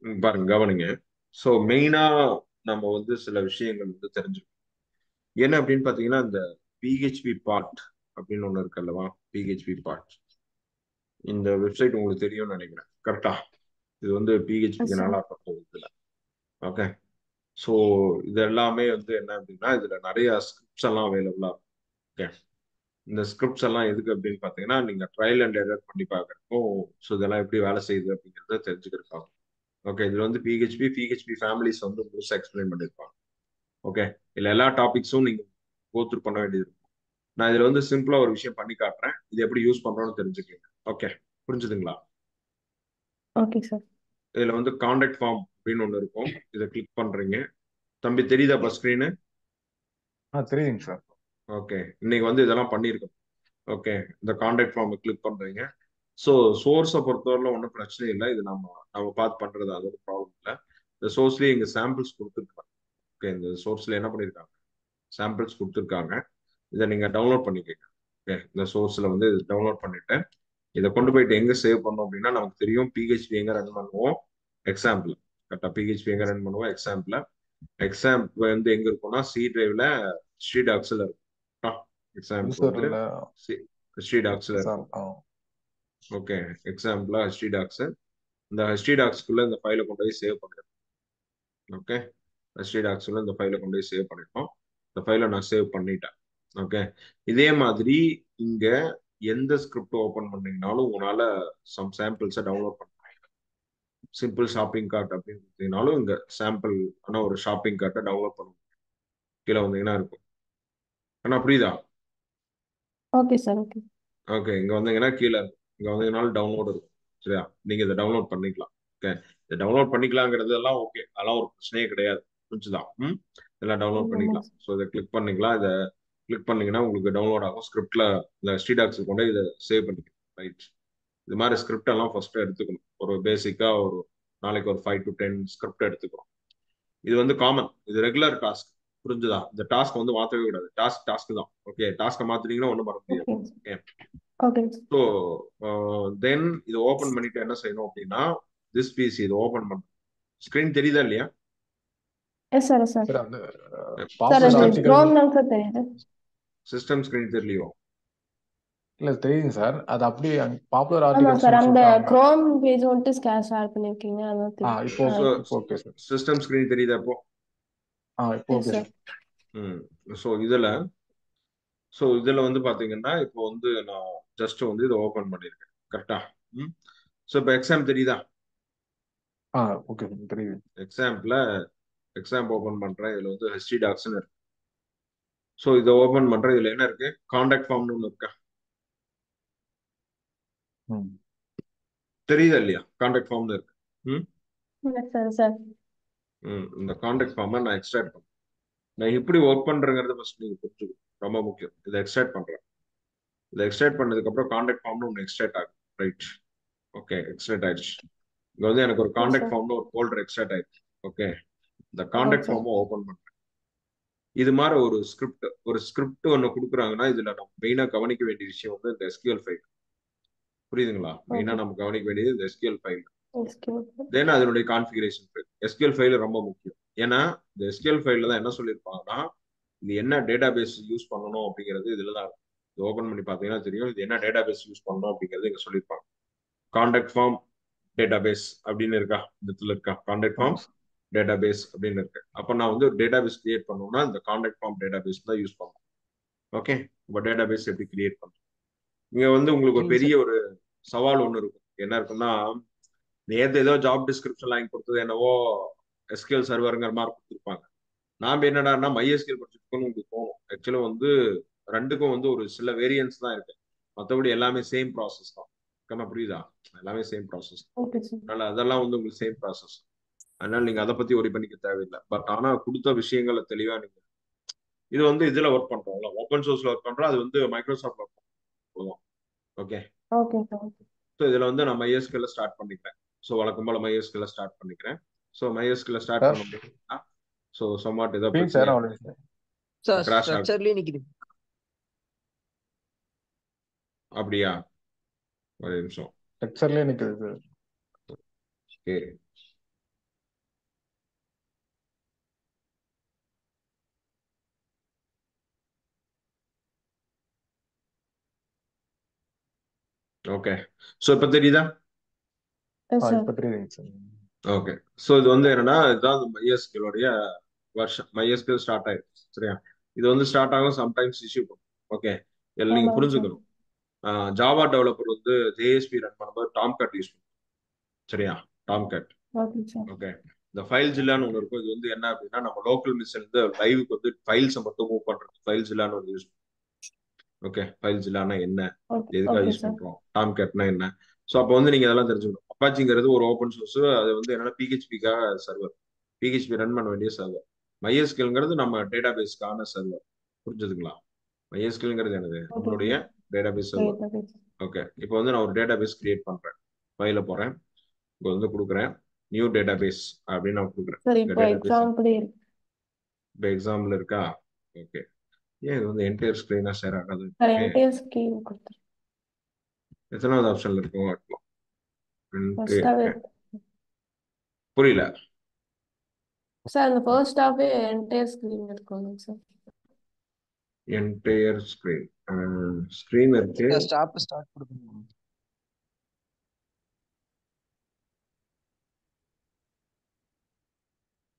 பாருங்க கவனிங்க. ஸோ மெயினா நம்ம வந்து சில விஷயங்கள் வந்து தெரிஞ்சுக்கணும். என்ன அப்படின்னு பாத்தீங்கன்னா, இந்த பிஹெச்பி பார்ட் அப்படின்னு ஒண்ணு இருக்கு அல்லவா? பிஹெச்பி பார்ட் இந்த வெப்சைட் உங்களுக்கு தெரியும்னு நினைக்கிறேன். கரெக்டா? இது வந்து எஸ் பிஹெச்பிக்கு சார். நல்லா பண்றது இதுல. ஓகே. ஸோ இது எல்லாமே வந்து என்ன அப்படின்னா, இதுல நிறைய ஸ்கிரிப்ட்ஸ் எல்லாம் அவைலபிளா இருக்கு. இந்த ஸ்கிரிப்ட்ஸ் எல்லாம் எதுக்கு அப்படின்னு பாத்தீங்கன்னா, நீங்க ட்ரையல் அண்ட் எரர் பண்ணி பார்க்கறதுக்கும், ஸோ இதெல்லாம் எப்படி வேலை செய்யுது அப்படிங்கிறத தெரிஞ்சுக்கிறதுக்காகும். ஓகே. இதுல வந்து பிஹெச்பி ஃபேமிலிஸ் வந்து முழுசா எக்ஸ்பிளைன் பண்ணிருப்பாங்க. ஓகே. இல்ல எல்லா டாபிக்ஸும் நீங்க கோத்ரூ பண்ண வேண்டியது இருக்கும். நான் இதுல வந்து சிம்பிளா ஒரு விஷயம் பண்ணி காட்டுறேன். இது எப்படி யூஸ் பண்றோம்னு தெரிஞ்சுக்கங்க. ஓகே. புரிஞ்சுதுங்களா? Okay sir. இதுல வந்து கான்டாக்ட் ஃபார்ம் அப்படின்னு ஒண்ணு இருக்கும். இதை கிளிக் பண்றீங்க. தம்பி தெரியுதாப்பா ஸ்கிரீனு? தெரியுதுங்க சார். ஓகே. இன்னைக்கு வந்து இதெல்லாம் பண்ணியிருக்கோம். ஓகே. இந்த கான்டாக்ட் ஃபார்மை கிளிக் பண்றீங்க. ஸோ சோர்ஸை பொறுத்தவரையில ஒன்றும் பிரச்சனை இல்லை. இது நம்ம நம்ம பார்த்து பண்றது அதோட ப்ராப்ளம் இல்லை. இந்த சோர்ஸ்லயே இங்க சாம்பிள்ஸ் கொடுத்துருக்காங்க. ஓகே. இந்த சோர்ஸ்ல என்ன பண்ணிருக்காங்க? சாம்பிள்ஸ் கொடுத்துருக்காங்க. இதை நீங்க டவுன்லோட் பண்ணிக்கோங்க. ஓகே. இந்த சோர்ஸ்ல வந்து டவுன்லோட் பண்ணிட்டு இதை கொண்டு போயிட்டு எங்க சேவ் பண்ணோம் அப்படின்னா நமக்கு தெரியும் பிஹெச்பி எங்க ரன் பண்ணுவோம். எக்ஸாம்பிள் கரெக்டா பிஹெச்பி எங்க ரன் பண்ணுவோம். எக்ஸாம்பிள் வந்து எங்க இருக்கும்னா சி டிரைவ்ல ஸ்ரீ டாக்ஸ்ல இருக்கும். எக்ஸாம்பிள் வந்து யூசர்ல ஸ்ரீ டாக்ஸ்ல சார். இருக்கும். ஓகே. எக்ஸாம்பிளா ஹெச்டி டாக்ஸ். இந்த ஹெச்டி டாக்ஸ்க்குள்ள இந்த ஃபைலை கொண்டு போய் சேவ் பண்ணிடுறோம். ஓகே. ஹெச்டி டாக்ஸ்க்குள்ள இந்த ஃபைலை கொண்டு போய் சேவ் பண்ணிடுறோம். இந்த ஃபைலை நான் சேவ் பண்ணிட்டேன். ஓகே. இதே மாதிரி இங்க எந்த ஸ்கிரிப்ட் ஓபன் பண்ணீங்கனாலும் உங்களால சம் சாம்பிள்ஸை டவுன்லோட் பண்ண சிம்பிள் ஷாப்பிங் கார்ட் அப்படின்னு கொடுத்தீங்கனாலும் இங்க சாம்பிள் ஆனா ஒரு ஷாப்பிங் கார்ட்டை டவுன்லோட் பண்ணுங்க. கீழே வந்தீங்கன்னா இருக்கும். ஆனா புரியுதா? Okay sir. ஓகே. ஓகே. இங்க வந்தீங்கன்னா கீழே இருக்கும். இங்க வந்தீங்கனாலும் டவுன்லோட் இருக்கும். சரியா? நீங்க இதை டவுன்லோட் பண்ணிக்கலாம். ஓகே. இதை டவுன்லோட் பண்ணிக்கலாங்கிறது எல்லாம் ஓகே. அதெல்லாம் ஒரு பிரச்சனையே கிடையாது. புரிஞ்சுதான்? இதெல்லாம் டவுன்லோட் ஆமாங்க பண்ணிக்கலாம். சார். ஸோ இதை கிளிக் பண்ணிக்கலாம். இதை கிளிக் பண்ணீங்கன்னா உங்களுக்கு டவுன்லோட் ஆகும். ஸ்கிரிப்ட்ல இந்த ஸ்ரீடாக்ஸ் கொண்டு இதை சேவ் பண்ணிக்கலாம். ரைட். இது மாதிரி ஸ்கிரிப்ட் எல்லாம் ஃபர்ஸ்ட் எடுத்துக்கணும். ஒரு பேசிக்கா ஒரு நாளைக்கு ஒரு 5 to 10 ஸ்கிரிப்ட் எடுத்துக்கணும். இது வந்து காமன். இது ரெகுலர் டாஸ்க். புரிஞ்சுதா? இந்த டாஸ்க் வந்து மாற்றவே கூடாது. டாஸ்க் தான். ஓகே. டாஸ்க்கை மாத்தினீங்கன்னா ஒன்றும் பண்ண முடியாது. Okay okay. Okay sir. So then இதை ஓபன் பண்ணிட்டு என்ன செய்யணும் அப்படின்னா திஸ் பிசி இதை ஓபன் பண்ணணும். ஸ்கிரீன் தெரியுதா இல்லையா? Yes sir. Yes sir. Sir அந்த சார் பாப்புலர் அது ஆர்டிகல் க்ரோம் தாங்க சார் தெரியுது. சிஸ்டம் ஸ்கிரீன் தெரியலையோ? இல்ல தெரியுதுங்க சார். அது அப்படியே பாப்புலர் ஆமா சார். ஆர்டிகல்ஸ்னு அந்த சொல்லிட்டு அவங்க. க்ரோம் பேஜ் வந்துட்டு ஷேர் பண்ணிருக்கீங்க, அதான் தெரியும். இப்போ ஸோ ஓகே. இப்போ ஓகே சார். சிஸ்டம் ஸ்கிரீன் தெரியுதா இப்போ? இப்போ எஸ் ஓகே சார். சார். ம். ஸோ இதுல வந்து பாத்தீங்கன்னா இப்போ வந்து நான் ஜஸ்ட் வந்து இதை ஓபன் பண்ணிருக்கேன். கரெக்டா? ம். ஸோ இப்போ எக்ஸாம் தெரியுதா? ஓகே சார் தெரியுது. எக்ஸாம்பிள் ஓபன் பண்றேன். இதுல வந்து ஹிஸ்டரி டாக்ஸ்னு இருக்கு. ஸோ இதை ஓபன் பண்றேன். இதுல என்ன இருக்கு? கான்டாக்ட் ஃபார்ம்னு ஒன்று இருக்கா? ம் தெரியுதா இல்லையா? கான்டாக்ட் ஃபார்ம்னு இருக்கு. ம். S sir. சார். இந்த கான்டாக்ட் ஃபார்மை நான் எக்ஸ்ட்ராக்ட் பண்ணேன். நான் எப்படி ஒர்க் பண்றேங்கிறத ஃபர்ஸ்ட் நீங்க புரிஞ்சுக்கணும். ரொம்ப முக்கியம். இதை எக்ஸ்ட்ராக்ட் பண்றேன். இதை எக்ஸ்ட்ராக்ட் பண்ணதுக்கு அப்புறம் கான்டாக்ட் ஃபார்ம்னு ஒன்று எக்ஸ்ட்ராக்ட் ஆகும். ரைட். ஓகே. எக்ஸ்ட்ராக்ட் ஆயிடுச்சு. இங்க வந்து எனக்கு ஒரு எஸ் கான்டாக்ட் சார். ஃபார்ம்னு ஒரு ஃபோல்டர் எக்ஸ்ட்ராக்ட் ஆயிடுச்சு. ஓகே. இந்த ஓகே கான்டாக்ட் சார். ஃபார்மை ஓபன் பண்றேன். இது மாதிரி ஒரு ஸ்கிரிப்ட் ஒன்று கொடுக்குறாங்கன்னா இதுல நம்ம மெயினா கவனிக்க வேண்டிய விஷயம் வந்து இந்த எஸ்கியூஎல் ஃபைல். புரியுதுங்களா? மெயினா ஓகே. நம்ம கவனிக்க வேண்டியது இந்த எஸ்கியூஎல் ஃபைல். எஸ்கியூஸ். தென் அதனுடைய கான்ஃபிகரேஷன் ஃபைல். எஸ்கியூஎல் ஃபைல் ரொம்ப முக்கியம். ஏன்னா இந்த எஸ்கியூஎல் ஃபைல்ல தான் என்ன சொல்லியிருப்பாங்கன்னா இது என்ன டேட்டா பேஸ் யூஸ் பண்ணணும் அப்படிங்கிறது இதுல தான் இருக்கும். இது ஓபன் பண்ணி பார்த்தீங்கன்னா தெரியும். இது என்ன டேட்டா பேஸ் யூஸ் பண்ணணும் அப்படிங்கிறது இங்க சொல்லியிருப்பாங்க. கான்டாக்ட் ஃபார்ம் டேட்டா பேஸ் அப்படின்னு இருக்கா? இந்த இடத்துல இருக்கா கான்டாக்ட் ஃபார்ம் ஆமாம் சார். டேட்டா பேஸ் அப்படின்னு இருக்கு. அப்போ நான் வந்து ஒரு டேட்டா பேஸ் கிரியேட் பண்ணணும்னா இந்த கான்டாக்ட் ஃபார்ம் டேட்டா பேஸ் தான் யூஸ் பண்ணணும். ஓகே. இப்போ டேட்டா பேஸ் எப்படி கிரியேட் பண்ணணும்? இங்க வந்து உங்களுக்கு ஒரு இல்லைங்க பெரிய சார். ஒரு சவால் ஒன்று இருக்கும். என்ன இருக்குன்னா நேற்று ஏதோ ஜாப் டிஸ்கிரிப்ஷன் வாங்கி கொடுத்தது என்னவோ எஸ்கியூஎல் சர்வருங்கிற மாதிரி கொடுத்துருப்பாங்க. நாம என்னடான்னா மைஎஸ்கியூஎல் படிச்சிருக்கோம்னு உங்களுக்கு தோணும். ஆக்சுவலா வந்து ரெண்டுக்கும் வந்து ஒரு சில வேரியன்ஸ் தான் இருக்கு. மற்றபடி எல்லாமே சேம் ப்ராசஸ் தான். கண்ணா புரியுதா? எல்லாமே சேம் ப்ராசஸ். Okay sir. அதனால அதெல்லாம் வந்து உங்களுக்கு சேம் ப்ராசஸ். அதனால நீங்க அதை பத்தி ஒரி பண்ணிக்க தேவையில்லை. பட் ஆனா கொடுத்த விஷயங்களை தெளிவா நீங்க இது வந்து இதுல ஒர்க் பண்றோம்ல ஓப்பன் சோர்ஸ்ல ஒர்க் பண்றோம். அது வந்து மைக்ரோசாஃப்ட் ஒர்க் பண்ணுவோம். ஓகே. Okay sir. ஸோ இதுல வந்து நான் மைஎஸ்கியூஎல் ஸ்டார்ட் பண்ணிக்கிறேன். ஸோ வழக்கம் போல மைஎஸ்கியூஎல் ஸ்டார்ட் பண்ணிக்கிறேன். ஸோ மைஎஸ்கியூஎல் ஸ்டார்ட் சார் பண்ணும்போது ஸோ சம்வாட் ஏதோ ஸ்க்ரீன் ஷேர் பிரச்சனையா ஆகலைங்க சார். சார் கிராஷ் ஆகுது. ஸ்ட்ரக்சர்லயே நிக்குது. அப்படியா? ஒரு நிமிஷம். லெக்சர்லேயே நிற்குது சார். ஓகே. ஓகே. ஸோ இப்போ தெரியுதா? Yes sir. இப்ப தெரியுதுங்க சார். ஓகே. ஸோ இது வந்து என்னன்னா இதுதான் MySQL வருஷம். MySQL ஸ்டார்ட் ஆயிடுச்சு சரியா. இது வந்து ஸ்டார்ட் ஆகும் சம்டைம்ஸ் இஷ்யூ பண்ணும். ஓகே. இதில் நீங்க ஆமாங்க சார். புரிஞ்சுக்கணும். ஜாவா டெவலப்பர் வந்து ஜேஎஸ்பி ரன் பண்ணும்போது டாம் கட் யூஸ் பண்ணும் சரியா. Tom cut. Okay sir. Okay. இந்த ஃபைல் ஜில்லான்னு ஒன்று இருக்கும். இது வந்து என்ன அப்படின்னா நம்ம லோக்கல் மிஷின் இருந்து லைவுக்கு வந்து ஃபைல்ஸை மட்டும் மூவ் பண்றது ஃபைல் ஜில்லான்னு ஒரு யூஸ். ஓகே. ஃபைல் ஜில்லானா என்ன, ஓகே எதுக்காக ஓகே யூஸ் சார். பண்றோம், டாம் கேட்னா என்ன. ஸோ அப்போ வந்து நீங்க அதெல்லாம் தெரிஞ்சுக்கணும். அப்பாச்சிங்கிறது ஒரு ஓப்பன் சோர்ஸ். அது வந்து என்னன்னா பிஹெச்பிக்காக சர்வர், பிஹெச்பி ரன் பண்ண வேண்டிய சர்வர். MySQLங்கிறது நம்ம டேட்டா பேஸ்க்கான சர்வர். புரிஞ்சுதுங்களா? MySQLங்கிறது என்னது, ஓகே நம்மளுடைய sir. Database server. Great okay sir. Okay. இப்போ வந்து நான் ஒரு டேட்டா பேஸ் கிரியேட் பண்றேன். ஃபைல போறேன், இப்போ வந்து கொடுக்குறேன் நியூ டேட்டா பேஸ் அப்படின்னு நான் கொடுக்குறேன். சார் இந்த இப்போ டேட்டா பேஸ் எக்ஸாம்பிள் இருக்கு இப்போ எக்ஸாம்பிள் இருக்கா? ஓகே. ஏன் இது வந்து என்டையர் ஸ்க்ரீனா ஷேர் ஆகாது? சார். என்டையர் ஸ்கீம் கொடுத்துரு. எத்தனாவது ஆப்ஷன்ல இருக்கும்? ஃபர்ஸ்டாவே புரியல. சார் அந்த ஃபர்ஸ்ட் ஹாஃபே என்டையர் ஸ்கிரீன் இருக்குங்க சார். என்டையர் ஸ்க்ரீன் ஸ்க்ரீன் இருக்கு. ஸ்டார்ட் கொடுக்கணும்.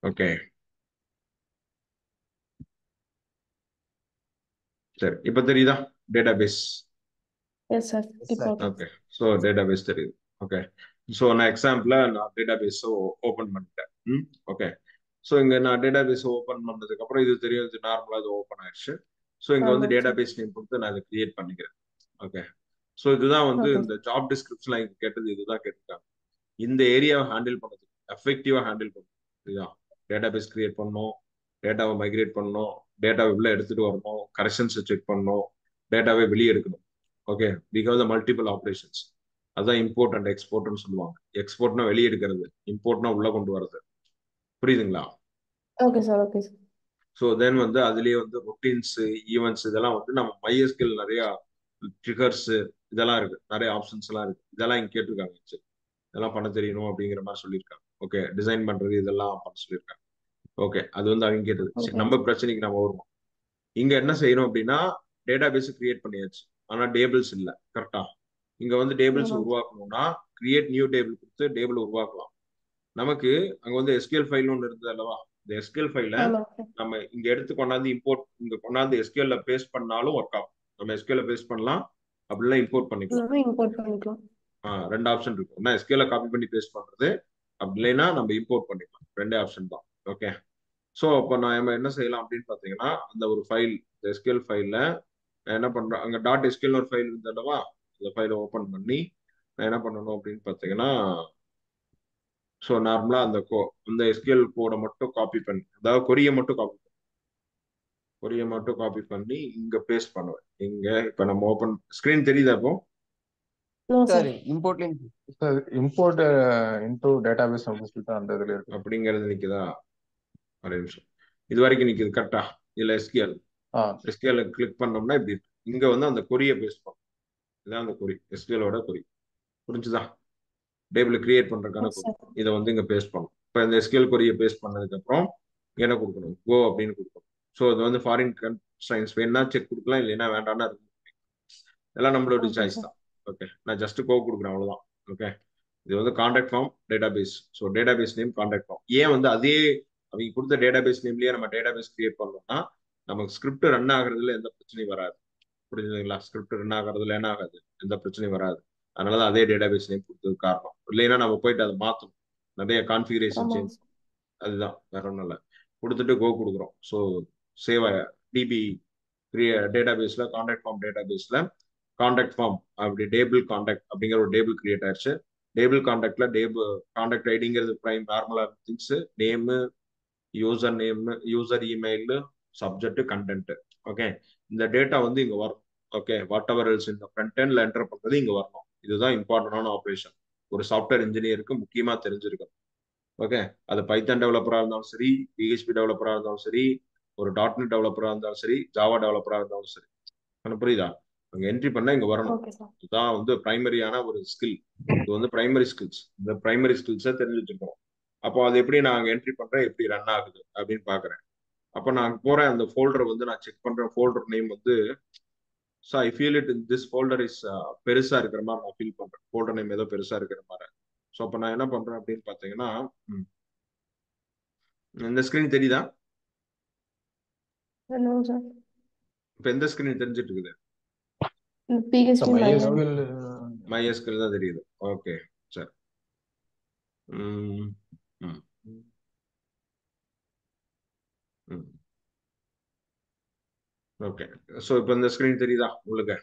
ஓகே. சரி இப்போ தெரியுதா டேட்டா பேஸ்? Yes sir. இப்போ okay. Okay. So database தெரியுது. ஓகே. ஸோ நான் எக்ஸாம்பிளா நான் டேட்டா பேஸ் ஓப்பன் பண்ணிட்டேன். ஓகே. ஸோ இங்க நான் டேட்டா பேஸ் ஓப்பன் பண்ணதுக்கு அப்புறம் இது தெரியும், இது நார்மலா இது ஓப்பன் ஆயிடுச்சு. ஸோ இங்க வந்து ஆமாங்க டேட்டா சார். பேஸ் நேம் கொடுத்து நான் இதை கிரியேட் பண்ணிக்கிறேன். ஓகே. ஸோ இதுதான் வந்து ஓகே இந்த சார். ஜாப் டிஸ்கிரிப்ஷன்ல இங்க கேட்டது இதுதான் கேட்டிருக்காங்க. இந்த ஏரியாவை ஹேண்டில் பண்ணது எஃபெக்டிவா ஹேண்டில் பண்ணணும். இதுதான் டேட்டா பேஸ் கிரியேட் பண்ணணும், டேட்டாவை மைக்ரேட் பண்ணணும், டேட்டாவை உள்ள எடுத்துட்டு வரணும், கரெக்ஷன்ஸை செக் பண்ணணும், டேட்டாவை வெளியே எடுக்கணும். ஓகே. Because multiple operations. அதான் இம்போர்ட் அண்ட் எக்ஸ்போர்ட்னு சொல்லுவாங்க. எக்ஸ்போர்ட்னா வெளியே எடுக்கிறது, இம்போர்ட்னா உள்ள கொண்டு வரது. புரியுதுங்களா? Okay sir. Okay sir. So தென் வந்து அதுலேயே வந்து ரொட்டீன்ஸ், ஈவெண்ட்ஸ் இதெல்லாம் வந்து நம்ம MySQL நிறைய ட்ரிகர்ஸ் இதெல்லாம் இருக்கு, நிறைய ஆப்ஷன்ஸ் எல்லாம் இருக்கு. இதெல்லாம் இங்க கேட்டிருக்காங்க. சரி, இதெல்லாம் பண்ண தெரியணும் அப்படிங்கிற மாதிரி சொல்லியிருக்காங்க. ஓகே. டிசைன் பண்றது இதெல்லாம் பண்ண சொல்லியிருக்காங்க. ஓகே. அது வந்து அவங்க கேட்டது. சரி, ஓகே நம்ம பிரச்சனைக்கு நம்ம வருவோம். இங்க என்ன செய்யணும் அப்படின்னா டேட்டா பேஸ் கிரியேட் பண்ணியாச்சு, ஆனா டேபிள்ஸ் இல்ல. கரெக்டா? இங்க வந்து டேபிள்ஸ் ஆமாங்க சார். உருவாக்கணும்னா கிரியேட் நியூ டேபிள் கொடுத்து டேபிள் உருவாக்கலாம். நமக்கு அங்க வந்து எஸ்கியூஎல் ஃபைல் ஒன்று இருந்தது அல்லவா. இந்த எஸ்கியூஎல் ஃபைல ஆமாங்க சார். நம்ம இங்க எடுத்து கொண்டாந்து இம்போர்ட் இங்க கொண்டாந்து எஸ்கியூஎல்ல பேஸ்ட் பண்ணாலும் ஒர்க் ஆகும். நம்ம எஸ்கியூஎல்ல பேஸ்ட் பண்ணலாம், அப்படிலாம் இம்போர்ட் பண்ணிக்கலாம். எல்லாமே இம்போர்ட் பண்ணிக்கலாம். ரெண்டு ஆப்ஷன் இருக்கு. ஒன்னா எஸ்கியூஎல்ல காப்பி பண்ணி பேஸ்ட் பண்றது, அப்படி இல்லைன்னா நம்ம இம்போர்ட் பண்ணிக்கலாம். ரெண்டே ஆப்ஷன் தான். ஓகே. ஸோ அப்போ நம்ம என்ன செய்யலாம் அப்படின்னு பார்த்தீங்கன்னா அந்த ஒரு ஃபைல் எஸ்கியூஎல் ஃபைல்ல என்ன பண்றேன், அங்க டாட் எஸ்கியூஎல் ஒரு ஃபைல் இருந்தல்லவா, அந்த ஃபைலை ஓப்பன் பண்ணி நான் என்ன பண்ணணும் அப்படின்னு பார்த்தீங்கன்னா ஸோ நார்மலா அந்த எஸ்கியூஎல் கோடை மட்டும் காப்பி பண்ணி, அதாவது கொரியை மட்டும் காப்பி பண்ணி இங்க பேஸ்ட் பண்ணுவேன். இங்க இப்ப நம்ம ஓப்பன் ஸ்கிரீன் தெரியுதா இப்போ? No sir. சார் இம்போர்ட்ல சார் இம்போர்ட் இன்டூ டேட்டாபேஸ் அப்படின்னு சொல்லிட்டு அந்த இதுல இருக்கு. அப்படிங்கிறது நிக்குதா? ஒரு நிமிஷம். இது வரைக்கும் நிக்குது கரெக்டா? இதுல எஸ்கியூஎல் கிளிக் பண்ணோம்னா இப்படி இருக்கு. இங்க வந்து அந்த கொரியை பேஸ்ட் பண்ணும். இதான் அந்த கொரி, எஸ்கியூஎலோட கொரி. புரிஞ்சுதா? டேபிள் கிரியேட் பண்றதுக்கான எஸ் கொரி. சார். இதை வந்து இங்க பேஸ்ட் பண்ணும். இப்போ இந்த எஸ்கியூஎல் கொரியை பேஸ்ட் பண்ணதுக்கு அப்புறம் என்ன கொடுக்கணும், கோ அப்படின்னு கொடுக்கணும். ஸோ இது வந்து ஃபாரின் கன்ஸ்ட்ரைன்ஸ் வேணா செக் கொடுக்கலாம், இல்லைன்னா வேண்டாம்னா இருக்கும். இதெல்லாம் நம்மளோட ஓகே சாய்ஸ் சார். தான். ஓகே. நான் ஜஸ்ட் கோ கொடுக்குறேன், அவ்வளவுதான். ஓகே. இது வந்து contact form database. So database name contact form. ஏன் வந்து அதே அவங்க கொடுத்த டேட்டா பேஸ் நேம்லயே நம்ம டேட்டா பேஸ் கிரியேட் பண்ணோம்னா நமக்கு ஸ்கிரிப்ட் ரன் ஆகுறதுல எந்த பிரச்சனையும் வராது. புரிஞ்சுதுங்களா? ஸ்கிரிப்ட் ரன் ஆகுறதுல என்ன ஆகாது, எந்த பிரச்சனையும் வராது. அதனாலதான் அதே டேட்டா பேஸ் நேம் கொடுத்தது காரணம். இல்லைன்னா நம்ம போயிட்டு அதை மாற்றணும், நிறைய கான்ஃபிகரேஷன் ஆமாங்க சேஞ்ச். சார். அதுதான், வேற ஒன்றும் இல்லை. கொடுத்துட்டு கோ கொடுக்குறோம். ஸோ சேவ் டிபி டேட்டா பேஸ்ல கான்டாக்ட் ஃபார்ம் டேட்டா பேஸ்ல கான்டாக்ட் ஃபார்ம் அப்படி டேபிள் கான்டாக்ட் அப்படிங்கிற ஒரு டேபிள் கிரியேட் ஆயிடுச்சு. டேபிள் கான்டாக்ட்ல கான்டாக்ட் ஐடிங்கிறது பிரைம் நார்மலா things, name, user name, user email, subject, content. Okay. இந்த டேட்டா வந்து இங்க வரும். ஓகே. வாட் எவர் எல்ஸ் இந்த ஃப்ரண்ட் எண்ட்ல என்டர் பண்றது இங்க வரணும். இதுதான் இம்பார்ட்டன்டான ஆப்ரேஷன், ஒரு சாஃப்ட்வேர் இன்ஜினியருக்கு முக்கியமா தெரிஞ்சிருக்கும். ஓகே. அது பைத்தன் டெவலப்பரா இருந்தாலும் சரி, பிஹெச்பி டெவலப்பரா இருந்தாலும் சரி, ஒரு .NET டெவலப்பரா இருந்தாலும் சரி, ஜாவா டெவலப்பரா இருந்தாலும் சரி. எனக்கு புரியுதா? அங்க என்ட்ரி பண்ண இங்க வரணும். Okay sir. இதுதான் வந்து பிரைமரியான ஒரு ஸ்கில். இது வந்து பிரைமரி ஸ்கில்ஸ். இந்த பிரைமரி ஸ்கில்ஸை தெரிஞ்சு வச்சிருக்கோம். அப்போ அது எப்படி நான் என்ட்ரி பண்றேன், எப்படி ரன் ஆகுது அப்படின்னு பாக்குறேன். அப்போ நான் போறேன், அந்த ஃபோல்டர் வந்து நான் செக் பண்றேன். ஃபோல்டர் நேம் வந்து so I feel it this folder is பெருசா இருக்கிற மாதிரி நான் ஃபீல் பண்றேன். ஃபோல்டர் நேம் ஏதோ பெருசா இருக்கிற மாதிரி. ஸோ அப்போ நான் என்ன பண்றேன் அப்படின்னு பார்த்தீங்கன்னா, இந்த ஸ்கிரீன் தெரியுதா? No sir. இப்போ எந்த ஸ்கிரீன் தெரிஞ்சிட்டு இருக்குது? பிஹெச்டி மையம். MySQL தான் தெரியுது. ஓகே சரி. ஓகே. ஸோ இப்போ இந்த ஸ்கிரீன் தெரியுதா உங்களுக்கு?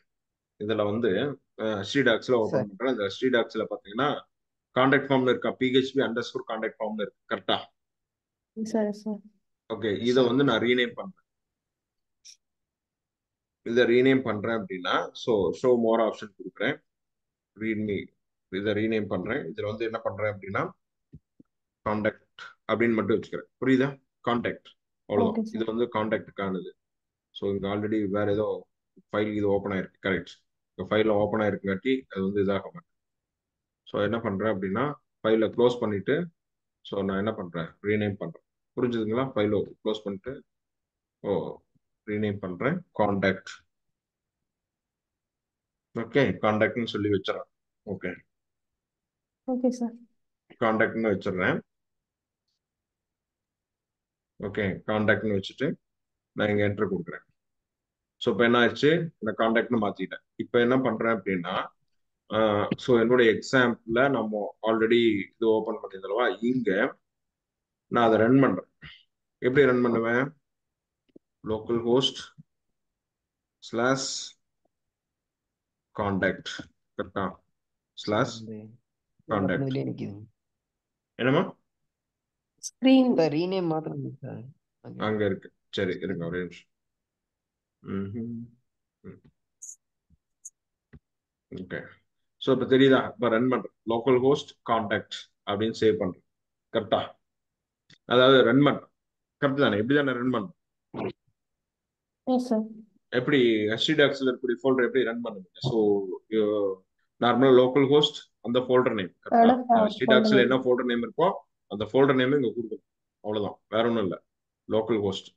இதுல வந்து ஸ்ரீடாக்ஸ்ல ஓபன் பண்றேன். இந்த ஸ்ரீடாக்ஸ்ல பாத்தீங்கன்னா கான்டாக்ட் ஃபார்ம்ல இருக்கா, PHP அண்டர்ஸ்கோர் கான்டாக்ட் ஃபார்ம்ல இருக்கு கரெக்டா? சரி சார். ஓகே. இதை வந்து நான் ரீநேம் பண்றேன். இதை ரீநேம் பண்றேன் அப்படின்னா ஷோ மோர் ஆப்ஷன் கொடுக்குறேன். ரீட்மி இதை ரீநேம் பண்றேன். இதுல வந்து என்ன பண்றேன் அப்படின்னா கான்டாக்ட் அப்படின்னு மட்டும் வச்சுக்கிறேன். புரியுதா? கான்டாக்ட் அவ்வளவுதான். இது வந்து கான்டாக்டுக்கானது. ஸோ இங்க ஆல்ரெடி வேற ஏதோ ஃபைல் இது ஓப்பன் ஆயிருக்கு. கரெக்ட். இந்த ஃபைல ஓப்பன் ஆயிருக்குங்காட்டி அது வந்து இதாக மாட்டேன். ஸோ என்ன பண்றேன் அப்படின்னா ஃபைலை க்ளோஸ் பண்ணிட்டு ஸோ நான் என்ன பண்றேன் ரீநேம் பண்றேன். புரிஞ்சுதுங்களா? ஃபைலை க்ளோஸ் பண்ணிட்டு ரீநேம் பண்றேன் கான்டாக்ட். ஓகே கான்டாக்ட்னு சொல்லி வச்சிடறேன். Okay okay sir. கான்டாக்ட்னு வச்சிடுறேன். ஓகே கான்டாக்ட்னு வச்சுட்டு நான் இங்க என்டர் கொடுக்குறேன். ஸோ இப்போ என்ன ஆயிடுச்சு, இந்த கான்டாக்ட்னு மாத்திட்டேன். இப்போ என்ன பண்றேன் அப்படின்னா ஸோ என்னுடைய எக்ஸாம்பிள் நம்ம ஆல்ரெடி இது ஓபன் பண்ணியிருந்தோம்வா, இங்க நான் அதை ரன் பண்றேன். எப்படி ரன் பண்ணுவேன்? லோக்கல் ஹோஸ்ட் ஸ்லாஷ் கான்டாக்ட் கரெக்டா? Slash contact. என்னமா ஸ்கிரீன் ரீநேம் மாத்திரம் சார் அங்க இருக்கு. சரி இருங்க ஒரே நிமிஷம். ஓகே. ஸோ இப்போ தெரியுதா? இப்போ ரன் பண்றேன் லோக்கல் ஹோஸ்ட் கான்டாக்ட் அப்படின்னு சேவ் பண்றேன் கரெக்டா? அதாவது ரன் பண்றேன் கரெக்ட் தானே? எப்படி தானே ரன் பண்றேன்? Yes sir. எப்படி HDDAX-ல இருக்கக்கூடிய ஃபோல்டர் எப்படி ரன் பண்ணுவீங்க? ஸோ நார்மலா லோக்கல் ஹோஸ்ட் அந்த ஃபோல்டர் நேம் கரெக்டா? HDDAX-ல என்ன ஃபோல்டர் நேம் இருக்கோ அந்த ஃபோல்டர் நேம் இங்க கொடுக்கணும். அவ்வளவுதான், வேற ஒன்றும் இல்லை. லோக்கல் ஹோஸ்ட்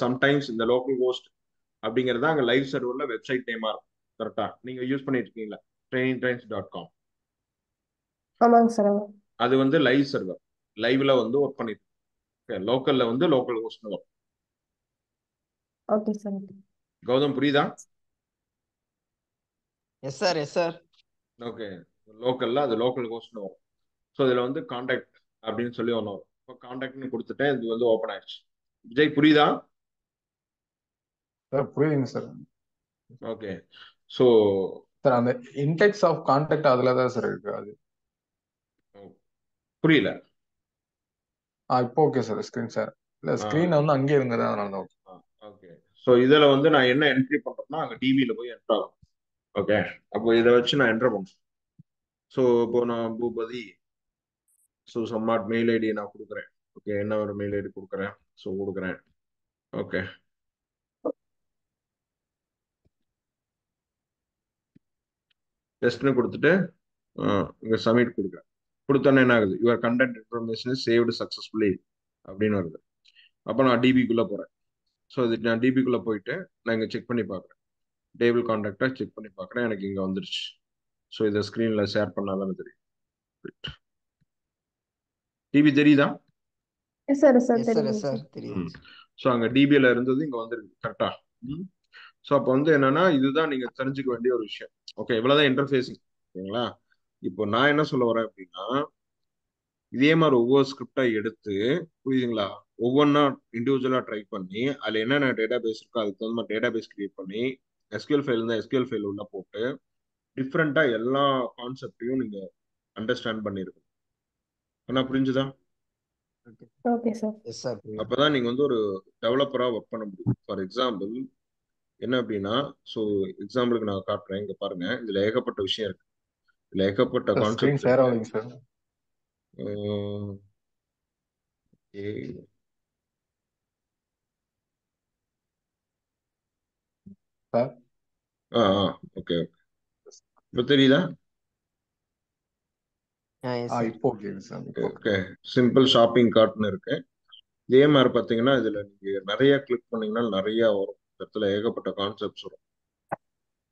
சம்டைம்ஸ் இந்த லோக்கல் ஹோஸ்ட் அப்படிங்கிறது அங்க லைவ் சர்வர்ல வெப்சைட் நேமா இருக்கும் கரெக்டா? நீங்க யூஸ் பண்ணிட்டு இருக்கீங்களா trainingtrains.com? ஆமாங்க சார். அது வந்து லைவ் சர்வர், லைவ்ல வந்து ஒர்க் பண்ணிட்டு லோக்கல்ல வந்து லோக்கல் ஹோஸ்ட்னு வரும். Okay sir. கௌதம் புரியுதா? Yes sir yes sir. Okay. லோக்கல்ல அது லோக்கல் ஹோஸ்ட்னு வரும். ஸோ இதுல வந்து கான்டாக்ட் அப்படின்னு சொல்லி ஒன்று வரும். இப்போ கான்டாக்ட்னு கொடுத்துட்டேன், இது வந்து ஓப்பன் ஆயிடுச்சு. விஜய் புரியுதா? சார் புரியுதுங்க சார். ஓகே. ஸோ சார் அந்த இன்டெக்ஸ் ஆஃப் கான்டாக்ட் அதுல தான் சார் இருக்கு. அது புரியல. இப்போ ஓகே சார். ஸ்கிரீன் சார் இல்ல ஸ்கிரீன் வந்து அங்கே இருந்தது, அதனால தான். ஓகே. ஸோ இதுல வந்து நான் என்ன என்ட்ரி பண்றேன்னா அங்கே டிவியில போய் என்ட்ரு ஆகும். ஓகே. அப்போ இதை வச்சு நான் என்ட்ரு பண்ணுறேன். ஸோ இப்போ நான் பூபதி சம்மாட் மெயில் ஐடி நான் கொடுக்குறேன். ஓகே. என்ன ஒரு மெயில் ஐடி கொடுக்குறேன்? ஸோ கொடுக்குறேன். ஓகே. டெஸ்ட்னு கொடுத்துட்டு இங்க சப்மிட் கொடுக்குறேன். கொடுத்தோன்னே என்ன ஆகுது? Your content information is saved successfully அப்படின்னு வருது. அப்போ நான் டிபிக்குள்ள போறேன். ஸோ இது நான் டிபிக்குள்ள போயிட்டு நான் இங்க செக் பண்ணி பார்க்குறேன். டேபிள் கான்டாக்டா செக் பண்ணி பார்க்குறேன். எனக்கு இங்க வந்துருச்சு. ஸோ இதை ஸ்க்ரீன்ல ஷேர் பண்ணாதானே தெரியும். டிவி தெரியுதா? S sir. Yes sir yes sir தெரியுது எஸ் சார் சார். தெரியும். ஸோ அங்க டிபியில இருந்தது இங்க வந்துருக்கு கரெக்டா? ஸோ அப்போ வந்து என்னன்னா இதுதான் நீங்க தெரிஞ்சுக்க வேண்டிய ஒரு விஷயம். ஓகே. இவ்வளவுதான் இன்டர்ஃபேஸிங். ஓகேங்களா? இப்போ நான் என்ன சொல்ல வரேன் அப்படின்னா இதே மாதிரி ஒவ்வொரு ஸ்கிரிப்டா எடுத்து புரியுதுங்களா, ஒவ்வொன்றா இண்டிவிஜுவலா ட்ரை பண்ணி அதுல என்னென்ன டேட்டா பேஸ் இருக்கோ அதுக்கு தகுந்த மாதிரி டேட்டா பேஸ் கிரியேட் பண்ணி SQL ஃபைல் இருந்தால் SQL ஃபைல் உள்ள போட்டு டிஃப்ரெண்டா எல்லா கான்செப்டையும் நீங்க அண்டர்ஸ்டாண்ட் பண்ணிருக்கணும். ஆனா புரிஞ்சுதா? Okay sir. Yes sir. அப்பதான் நீங்க வந்து ஒரு டெவலப்பரா ஒர்க் பண்ண முடியும். ஃபார் எக்ஸாம்பிள் என்ன அப்படின்னா ஸோ எக்ஸாம்பிளுக்கு நான் காட்டுறேன். இங்க பாருங்க, இதுல ஏகப்பட்ட விஷயம் இருக்கு. இதுல ஏகப்பட்ட ஸ்கிரீன் கான்செப்ட் ஷேர் ஆகுதுங்க சார். Sir okay. இப்போ தெரியுதா? இப்போ okay sir. Okay. Simple shopping கார்ட்னு இருக்கு. இதே மாதிரி பார்த்தீங்கன்னா இதுல நீங்க நிறைய கிளிக் பண்ணீங்கன்னா நிறைய வரும். இடத்துல ஏகப்பட்ட கான்செப்ட்ஸ் வரும்.